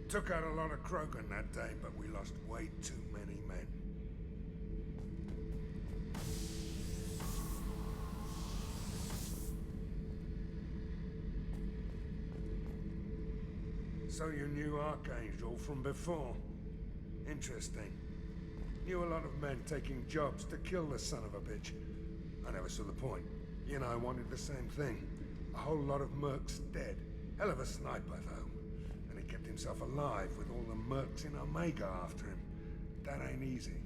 Speaker 4: Took out a lot of Krogan that day, but we lost way too many men. So you knew Archangel from before? Interesting. Knew a lot of men taking jobs to kill the son of a bitch. I never saw the point. You and I wanted the same thing. A whole lot of mercs dead. Hell of a sniper, though. And he kept himself alive with all the mercs in Omega after him. That ain't easy.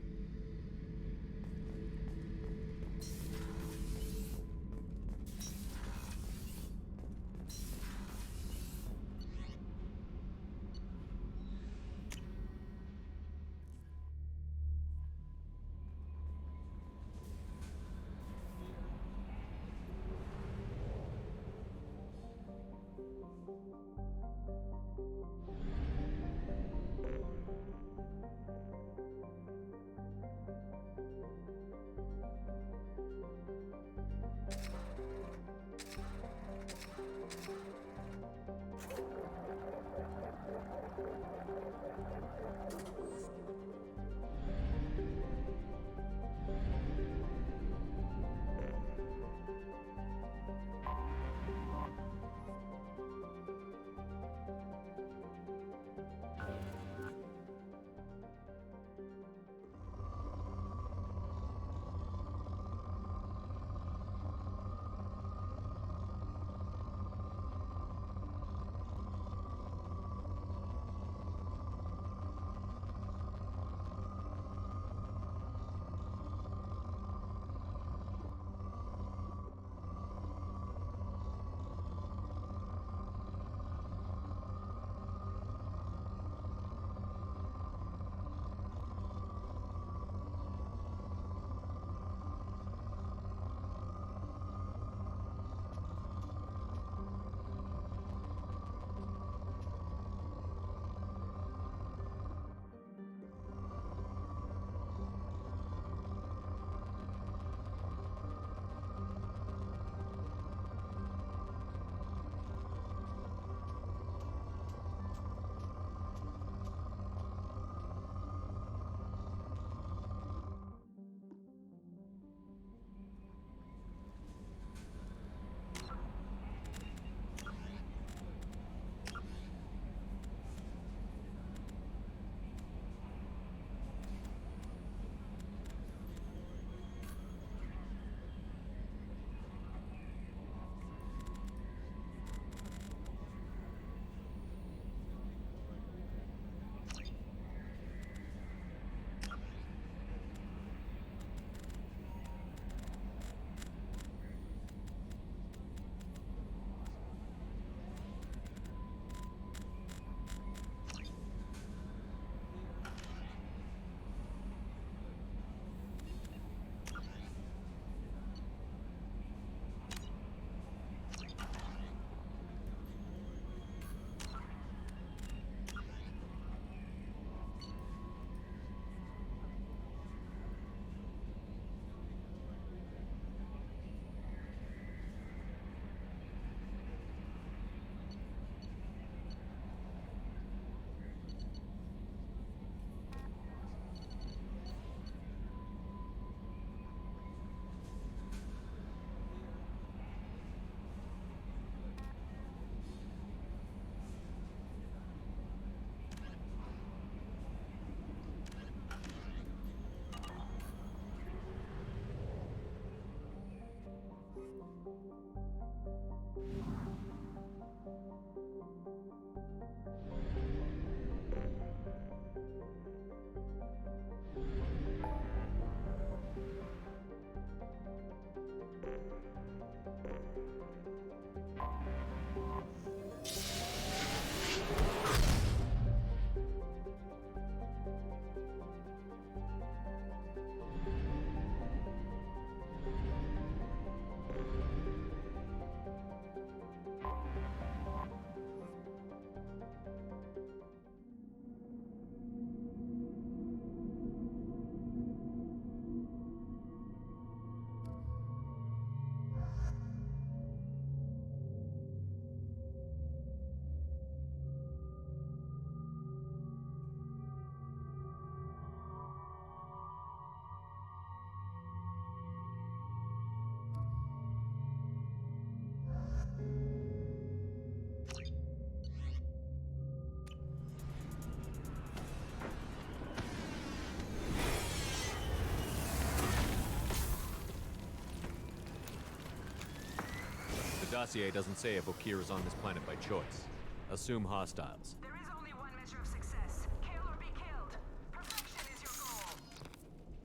Speaker 5: The dossier doesn't say if Okir is on this planet by choice. Assume hostiles.
Speaker 1: There is only one measure of success. Kill or be killed. Perfection is your goal.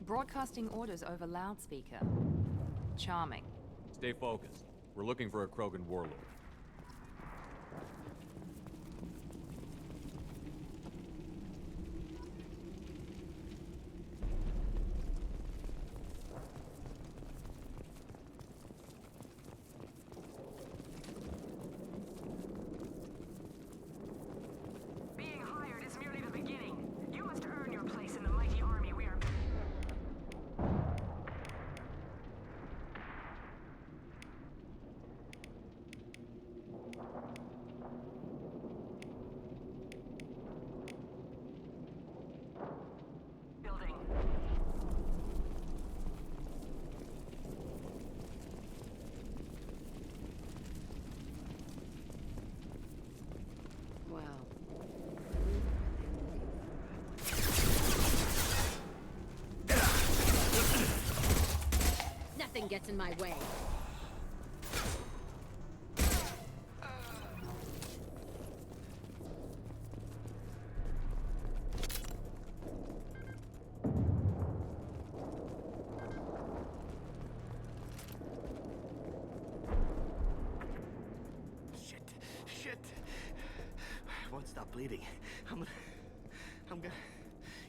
Speaker 15: Broadcasting orders over loudspeaker. Charming.
Speaker 5: Stay focused. We're looking for a Krogan warlord.
Speaker 20: gets in my way.
Speaker 21: Shit. I won't stop bleeding. I'm gonna...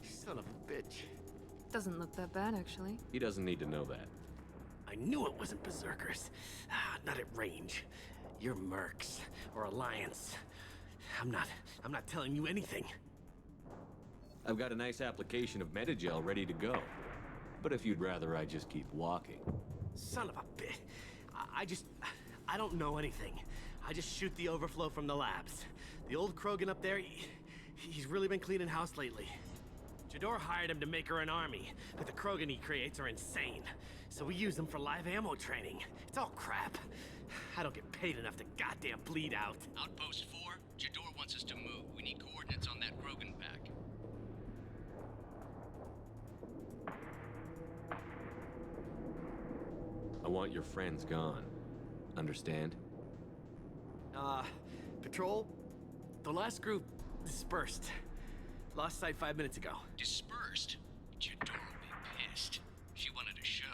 Speaker 21: Son of a bitch.
Speaker 15: Doesn't look that bad, actually.
Speaker 5: He doesn't need to know that.
Speaker 21: I knew it wasn't berserkers. Not at range. You're mercs or Alliance. I'm not telling you anything.
Speaker 5: I've got a nice application of Metagel ready to go. But if you'd rather I just keep walking.
Speaker 21: Son of a bitch. I don't know anything. I just shoot the overflow from the labs. The old Krogan up there, he's really been cleaning house lately. Jador hired him to make her an army, but the Krogan he creates are insane. So we use them for live ammo training. It's all crap. I don't get paid enough to goddamn bleed out.
Speaker 22: Outpost 4, Jador wants us to move. We need coordinates on that Krogan pack.
Speaker 5: I want your friends gone. Understand?
Speaker 21: Patrol? The last group dispersed. Lost sight 5 minutes ago.
Speaker 22: Dispersed? Jador will be pissed. She wanted a show.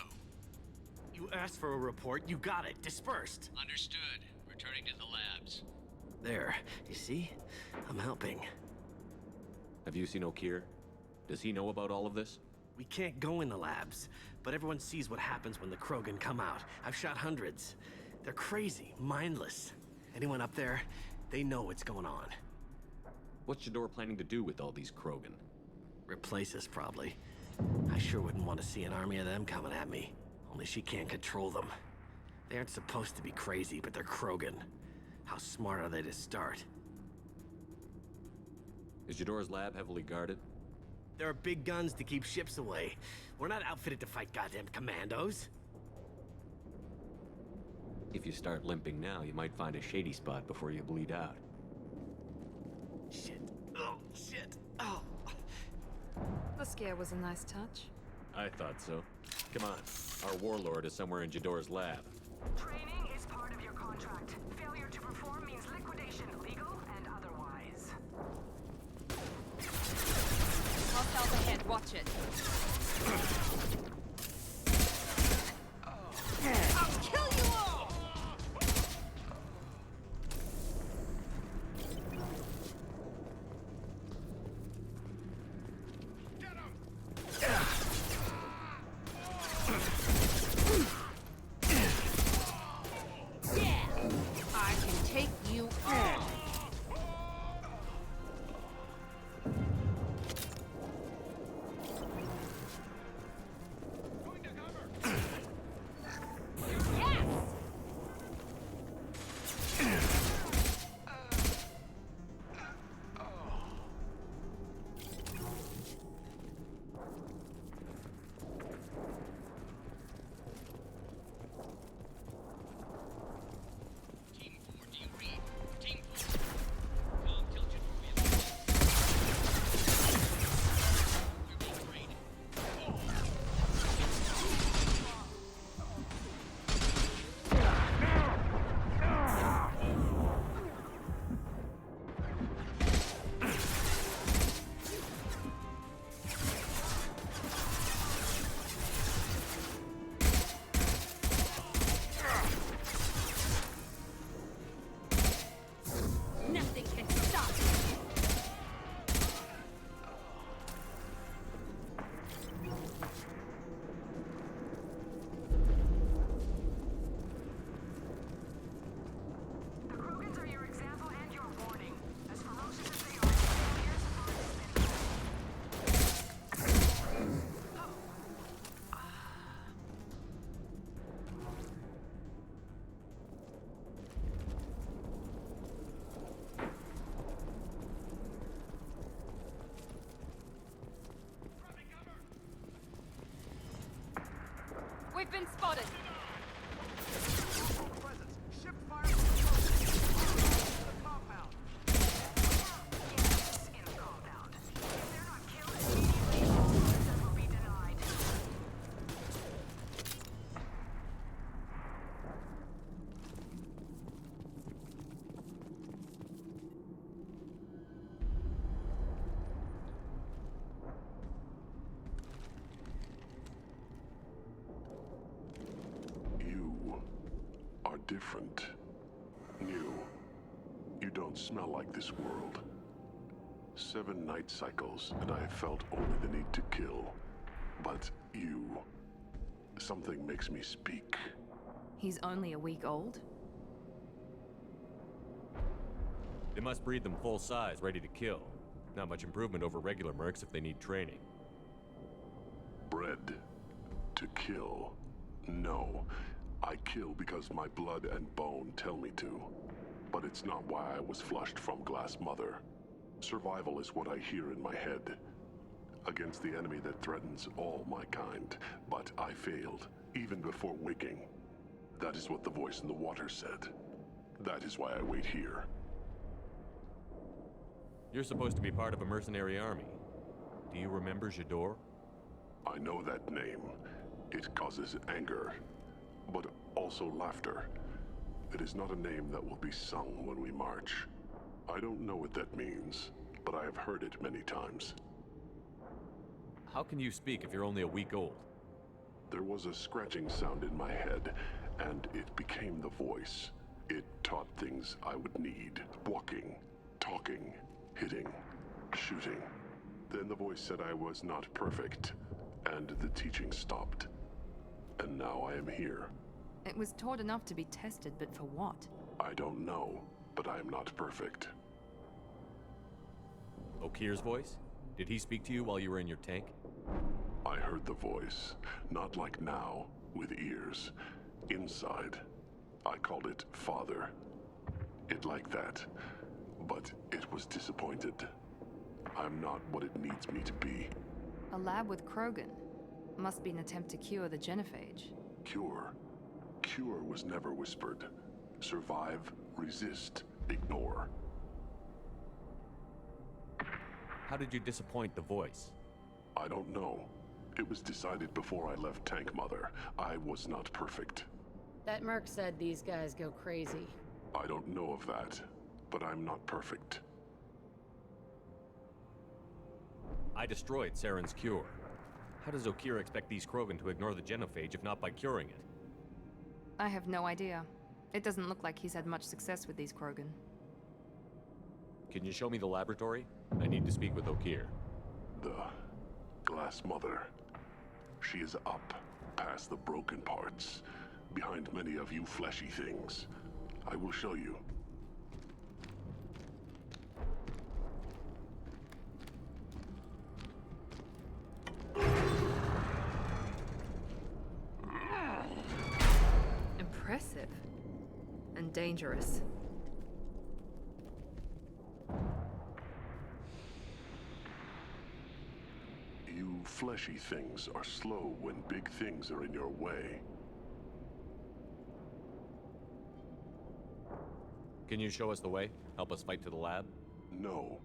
Speaker 21: You asked for a report, you got it. Dispersed.
Speaker 22: Understood. Returning to the labs.
Speaker 21: There. You see? I'm helping.
Speaker 5: Have you seen O'Keir? Does he know about all of this?
Speaker 21: We can't go in the labs, but everyone sees what happens when the Krogan come out. I've shot hundreds. They're crazy, mindless. Anyone up there, they know what's going on.
Speaker 5: What's Jador planning to do with all these Krogan?
Speaker 21: Replace us, probably. I sure wouldn't want to see an army of them coming at me. Only she can't control them. They aren't supposed to be crazy, but they're Krogan. How smart are they to start?
Speaker 5: Is Jador's lab heavily guarded?
Speaker 21: There are big guns to keep ships away. We're not outfitted to fight goddamn commandos.
Speaker 5: If you start limping now, you might find a shady spot before you bleed out.
Speaker 21: Shit. Oh, shit. Oh.
Speaker 15: The scare was a nice touch.
Speaker 5: I thought so. Come on. Our warlord is somewhere in Jador's lab.
Speaker 1: Training is part of your contract. Failure to perform means liquidation, legal and otherwise.
Speaker 2: Hostiles ahead, watch it.
Speaker 1: I'll kill you all!
Speaker 15: I can take you on.
Speaker 20: Nothing can stop me.
Speaker 1: The Krogans are your example and your warning. As ferocious as they are, failures
Speaker 2: We've been spotted.
Speaker 19: Ship fire from the compound.
Speaker 1: yes in the compound. If they're not killed immediately, all access will be denied.
Speaker 17: doesn't smell like this world. 7 night cycles, and I have felt only the need to kill. But you... something makes me speak.
Speaker 15: He's only a week old?
Speaker 5: They must breed them full size, ready to kill. Not much improvement over regular mercs if they need training.
Speaker 17: Bred to kill. No. I kill because my blood and bone tell me to. But it's not why I was flushed from Glass Mother. Survival is what I hear in my head. Against the enemy that threatens all my kind. But I failed, even before waking. That is what the voice in the water said. That is why I wait here.
Speaker 5: You're supposed to be part of a mercenary army. Do you remember Jador?
Speaker 17: I know that name. It causes anger, but also laughter. It is not a name that will be sung when we march. I don't know what that means, but I have heard it many times.
Speaker 5: How can you speak if you're only a week old?
Speaker 17: There was a scratching sound in my head, and it became the voice. It taught things I would need. Walking, talking, hitting, shooting. Then the voice said I was not perfect, and the teaching stopped. And now I am here.
Speaker 15: It was taught enough to be tested, but for what?
Speaker 17: I don't know, but I am not perfect.
Speaker 5: Okir's voice? Did he speak to you while you were in your tank?
Speaker 17: I heard the voice, not like now, with ears. Inside. I called it Father. It like that. But it was disappointed. I'm not what it needs me to be.
Speaker 15: A lab with Krogan. Must be an attempt to cure the genophage.
Speaker 17: Cure? Cure was never whispered. Survive, resist, ignore.
Speaker 5: How did you disappoint the voice?
Speaker 17: I don't know. It was decided before I left Tank Mother. I was not perfect.
Speaker 6: That merc said these guys go crazy.
Speaker 17: I don't know of that, but I'm not perfect.
Speaker 5: I destroyed Saren's cure. How does Okir expect these Krogan to ignore the genophage if not by curing it?
Speaker 15: I have no idea. It doesn't look like he's had much success with these Krogan.
Speaker 5: Can you show me the laboratory? I need to speak with Okir.
Speaker 17: The Glass Mother. She is up, past the broken parts, behind many of you fleshy things. I will show you.
Speaker 15: Impressive. And dangerous.
Speaker 17: You fleshy things are slow when big things are in your way.
Speaker 5: Can you show us the way? Help us fight to the lab?
Speaker 17: No.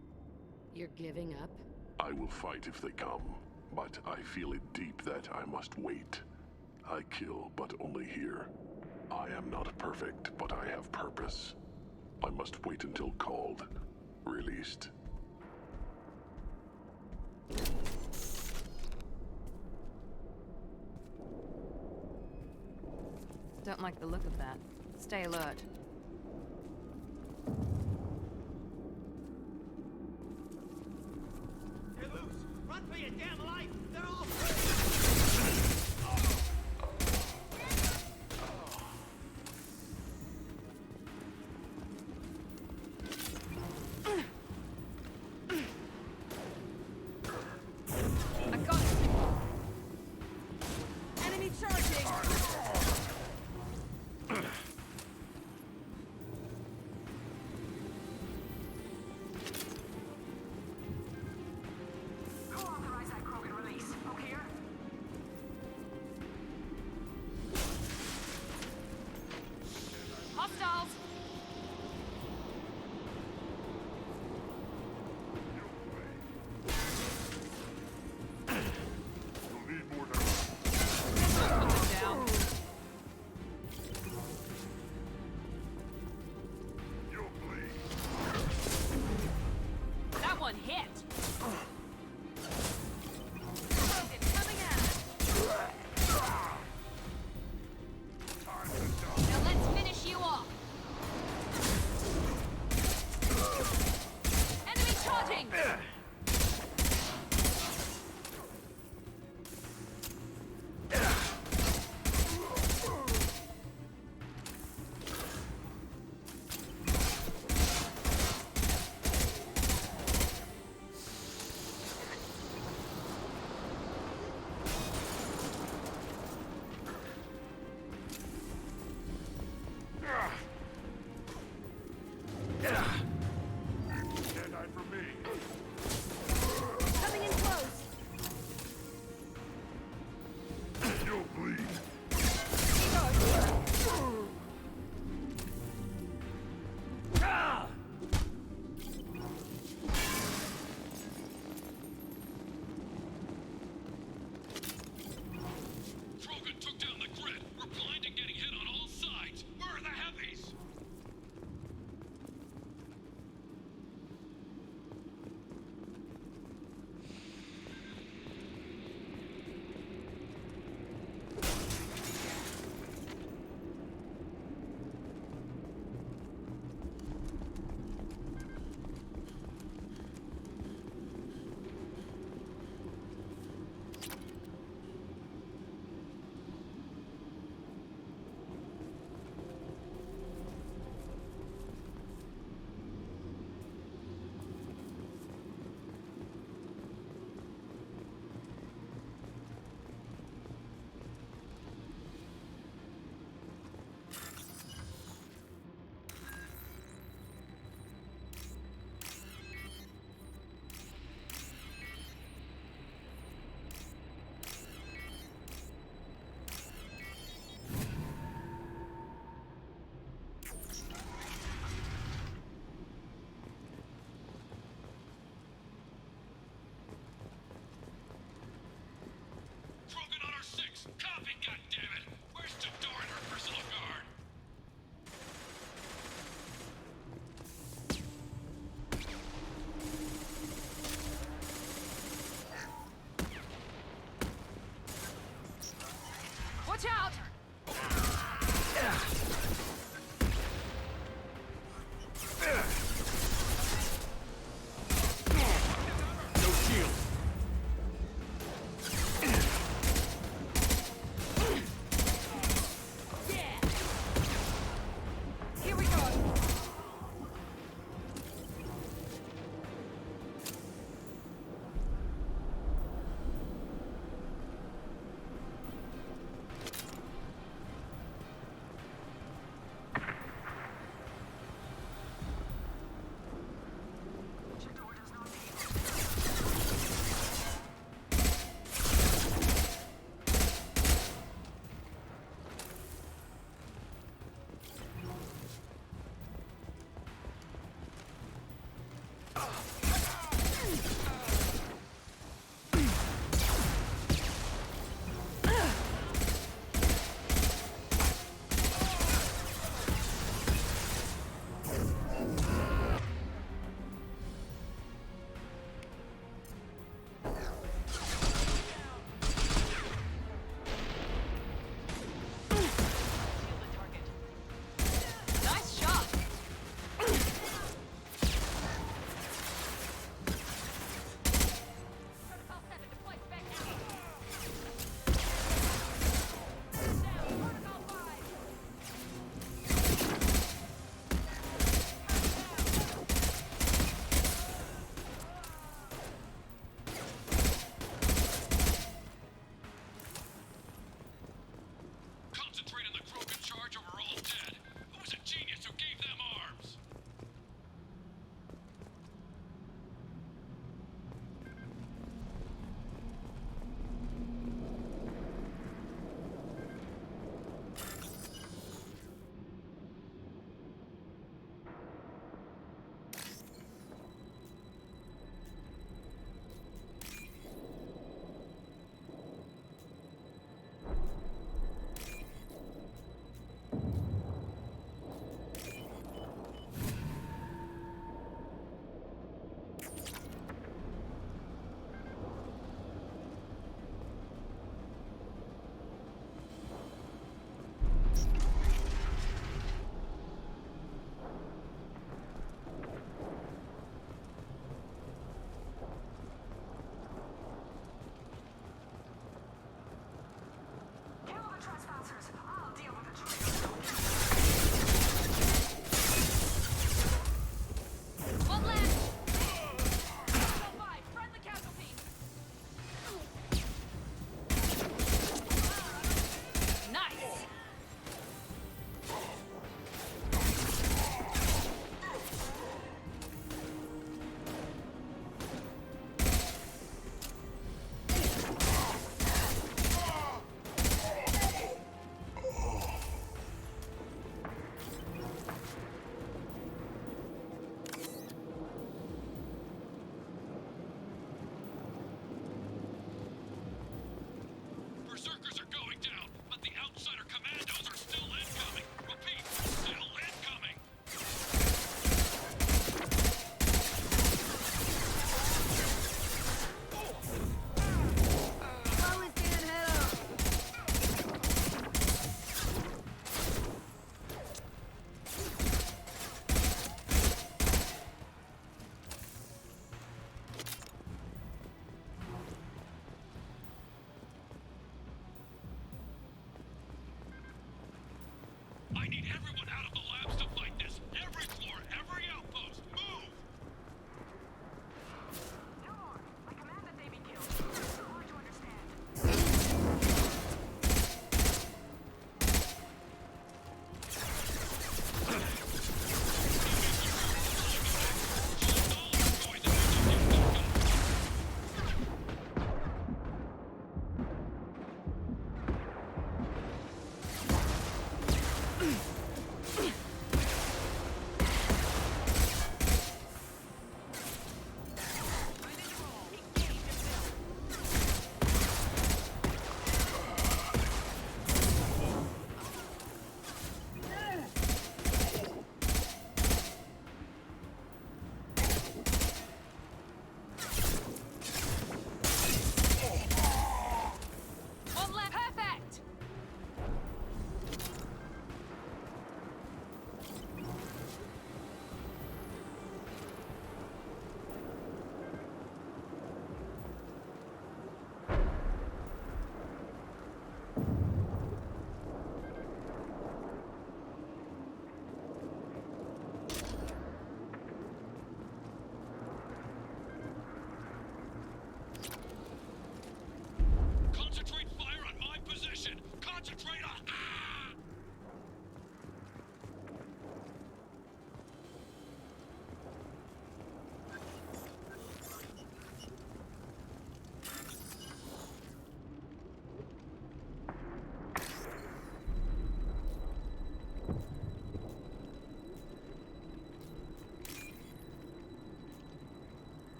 Speaker 6: You're giving up?
Speaker 17: I will fight if they come, but I feel it deep that I must wait. I kill, but only here. I am not perfect, but I have purpose. I must wait until called, released.
Speaker 15: Don't like the look of that. Stay alert.
Speaker 21: They're loose! Run for your damn life! They're all
Speaker 2: I got it! Enemy charging!
Speaker 1: Who authorized that Krogan release? Okir?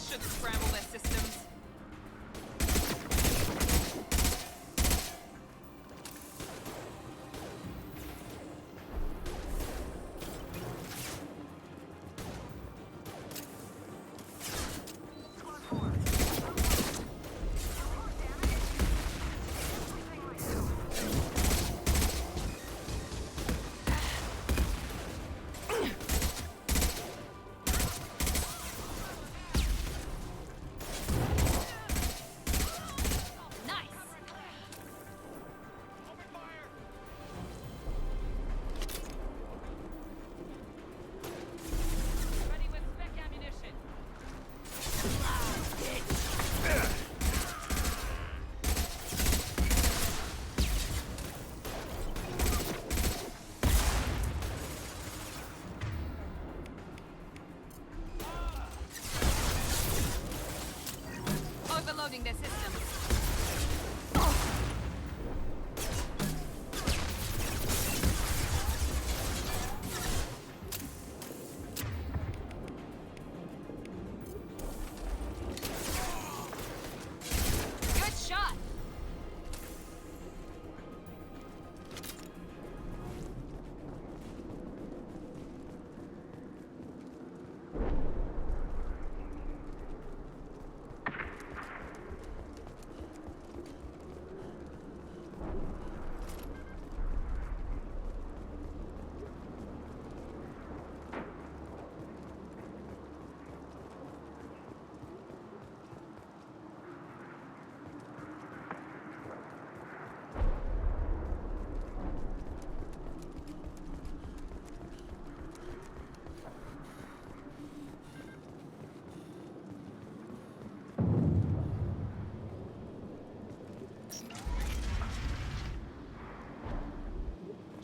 Speaker 2: Should scramble their systems. Overloading their systems. Good shot.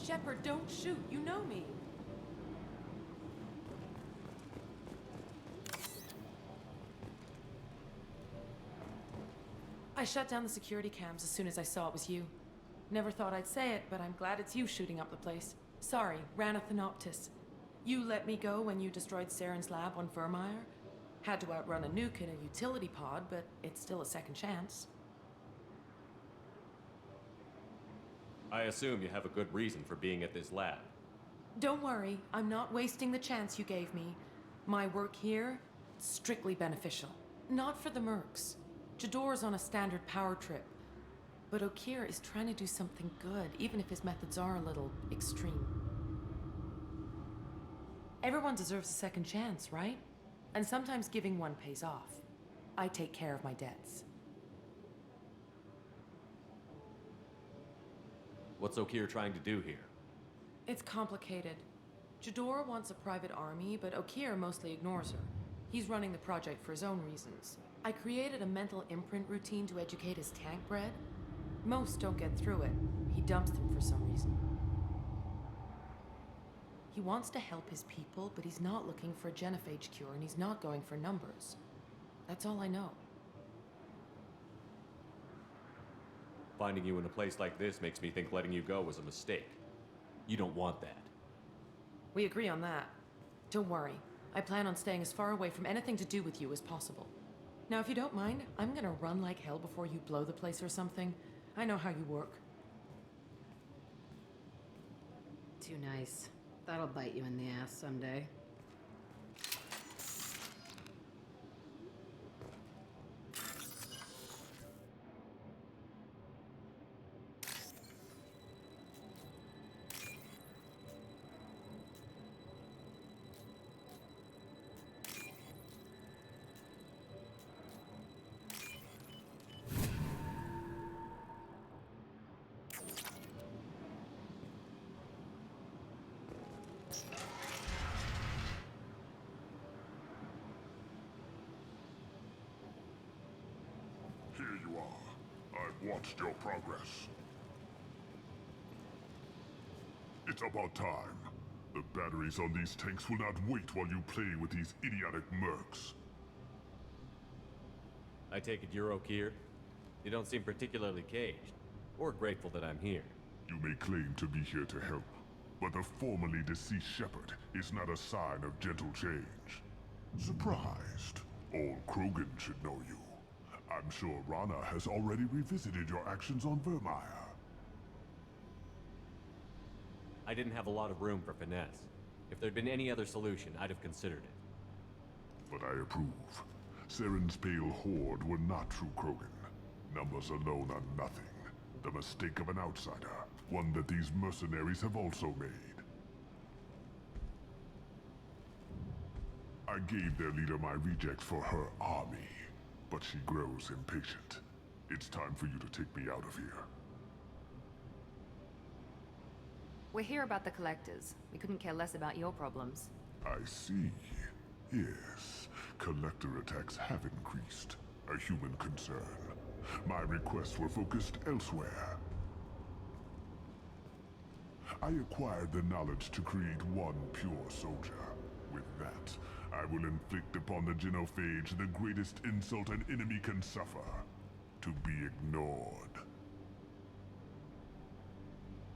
Speaker 6: Shepard, don't shoot. You know me. I shut down the security cams as soon as I saw it was you. Never thought I'd say it, but I'm glad it's you shooting up the place. Sorry, ran a Thanoptis. You let me go when you destroyed Saren's lab on Vermeer. Had to outrun a nuke in a utility pod, but it's still a second chance.
Speaker 5: I assume you have a good reason for being at this lab.
Speaker 6: Don't worry, I'm not wasting the chance you gave me. My work here, strictly beneficial. Not for the mercs. Jador's on a standard power trip. But Okir is trying to do something good, even if his methods are a little extreme. Everyone deserves a second chance, right? And sometimes giving one pays off. I take care of my debts.
Speaker 5: What's Okir trying to do here?
Speaker 6: It's complicated. Jador wants a private army, but Okir mostly ignores her. He's running the project for his own reasons. I created a mental imprint routine to educate his tank bred. Most don't get through it. He dumps them for some reason. He wants to help his people, but he's not looking for a genophage cure, and he's not going for numbers. That's all I know.
Speaker 5: Finding you in a place like this makes me think letting you go was a mistake. You don't want that.
Speaker 6: We agree on that. Don't worry. I plan on staying as far away from anything to do with you as possible. Now, if you don't mind, I'm gonna run like hell before you blow the place or something. I know how you work.
Speaker 7: Too nice. That'll bite you in the ass someday.
Speaker 17: Here you are. I've watched your progress. It's about time. The batteries on these tanks will not wait while you play with these idiotic mercs.
Speaker 5: I take it you're Okir? You don't seem particularly caged, or grateful that I'm here.
Speaker 17: You may claim to be here to help, but the formerly deceased Shepard is not a sign of gentle change. Surprised? Old Krogan should know you. I'm sure Rana has already revisited your actions on Vermeer.
Speaker 5: I didn't have a lot of room for finesse. If there'd been any other solution, I'd have considered it.
Speaker 17: But I approve. Saren's pale horde were not true Krogan. Numbers alone are nothing. The mistake of an outsider, one that these mercenaries have also made. I gave their leader my rejects for her army, but she grows impatient. It's time for you to take me out of here.
Speaker 15: We're here about the collectors. We couldn't care less about your problems.
Speaker 17: I see. Yes, collector attacks have increased. A human concern. My requests were focused elsewhere. I acquired the knowledge to create one pure soldier. With that, I will inflict upon the genophage the greatest insult an enemy can suffer. To be ignored.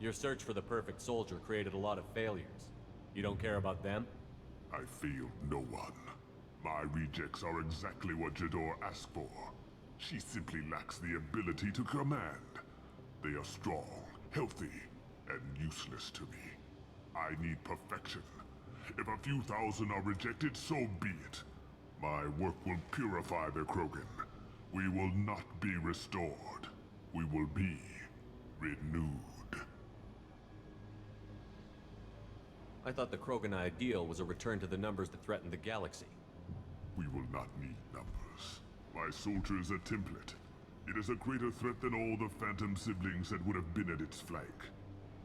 Speaker 5: Your search for the perfect soldier created a lot of failures. You don't care about them?
Speaker 17: I failed no one. My rejects are exactly what Jador asked for. She simply lacks the ability to command. They are strong, healthy, and useless to me. I need perfection. If a few thousand are rejected, so be it. My work will purify the Krogan. We will not be restored. We will be renewed.
Speaker 5: I thought the Krogan ideal was a return to the numbers that threatened the galaxy.
Speaker 17: We will not need numbers. My soldier is a template. It is a greater threat than all the Phantom siblings that would have been at its flank.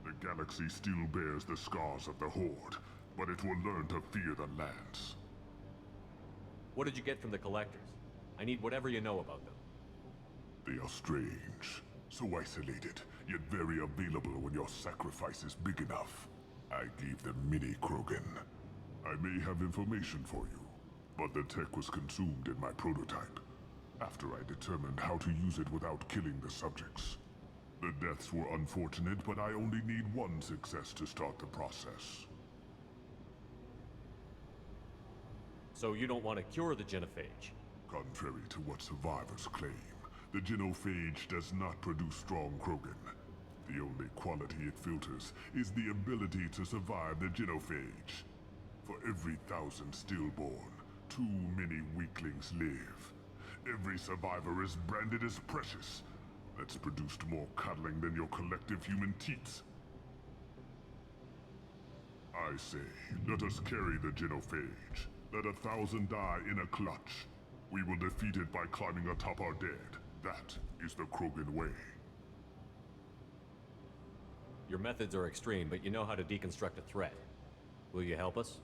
Speaker 17: The galaxy still bears the scars of the Horde, but it will learn to fear the lands.
Speaker 5: What did you get from the Collectors? I need whatever you know about them.
Speaker 17: They are strange, so isolated, yet very available when your sacrifice is big enough. I gave them mini Krogan. I may have information for you, but the tech was consumed in my prototype, after I determined how to use it without killing the subjects. The deaths were unfortunate, but I only need one success to start the process.
Speaker 5: So you don't want to cure the genophage?
Speaker 17: Contrary to what survivors claim, the genophage does not produce strong Krogan. The only quality it filters is the ability to survive the genophage. For every 1,000 stillborn, too many weaklings live. Every survivor is branded as precious. That's produced more cuddling than your collective human teats. I say, let us carry the genophage. Let 1,000 die in a clutch. We will defeat it by climbing atop our dead. That is the Krogan way.
Speaker 5: Your methods are extreme, but you know how to deconstruct a threat. Will you help us?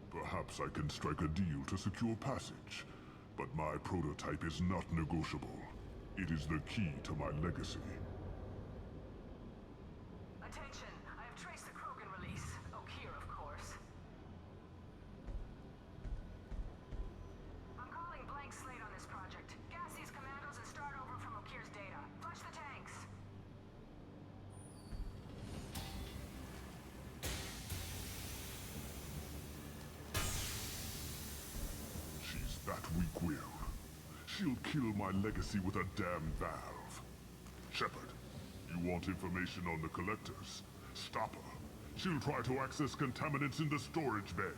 Speaker 17: Perhaps I can strike a deal to secure passage, but my prototype is not negotiable. It is the key to my legacy.
Speaker 8: Attention! I have traced the Krogan release. Oak here, of course. I'm calling blank slate on this project. Gas these commandos and start over from Okir's data. Flush the tanks!
Speaker 17: She's that weak-willed. She'll kill my legacy with a damn valve. Shepard, you want information on the Collectors? Stop her. She'll try to access contaminants in the storage bay.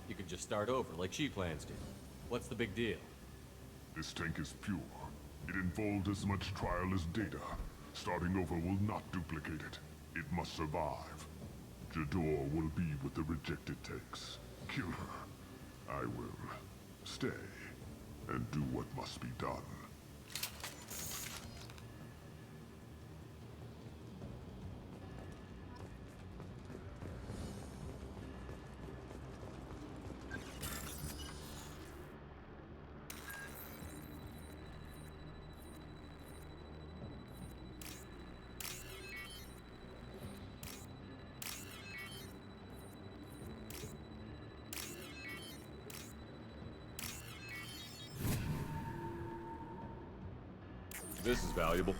Speaker 5: You could just start over, like she plans to. What's the big deal?
Speaker 17: This tank is pure. It involved as much trial as data. Starting over will not duplicate it. It must survive. Jador will be with the rejected tanks. Kill her. I will stay and do what must be done.
Speaker 5: This is valuable.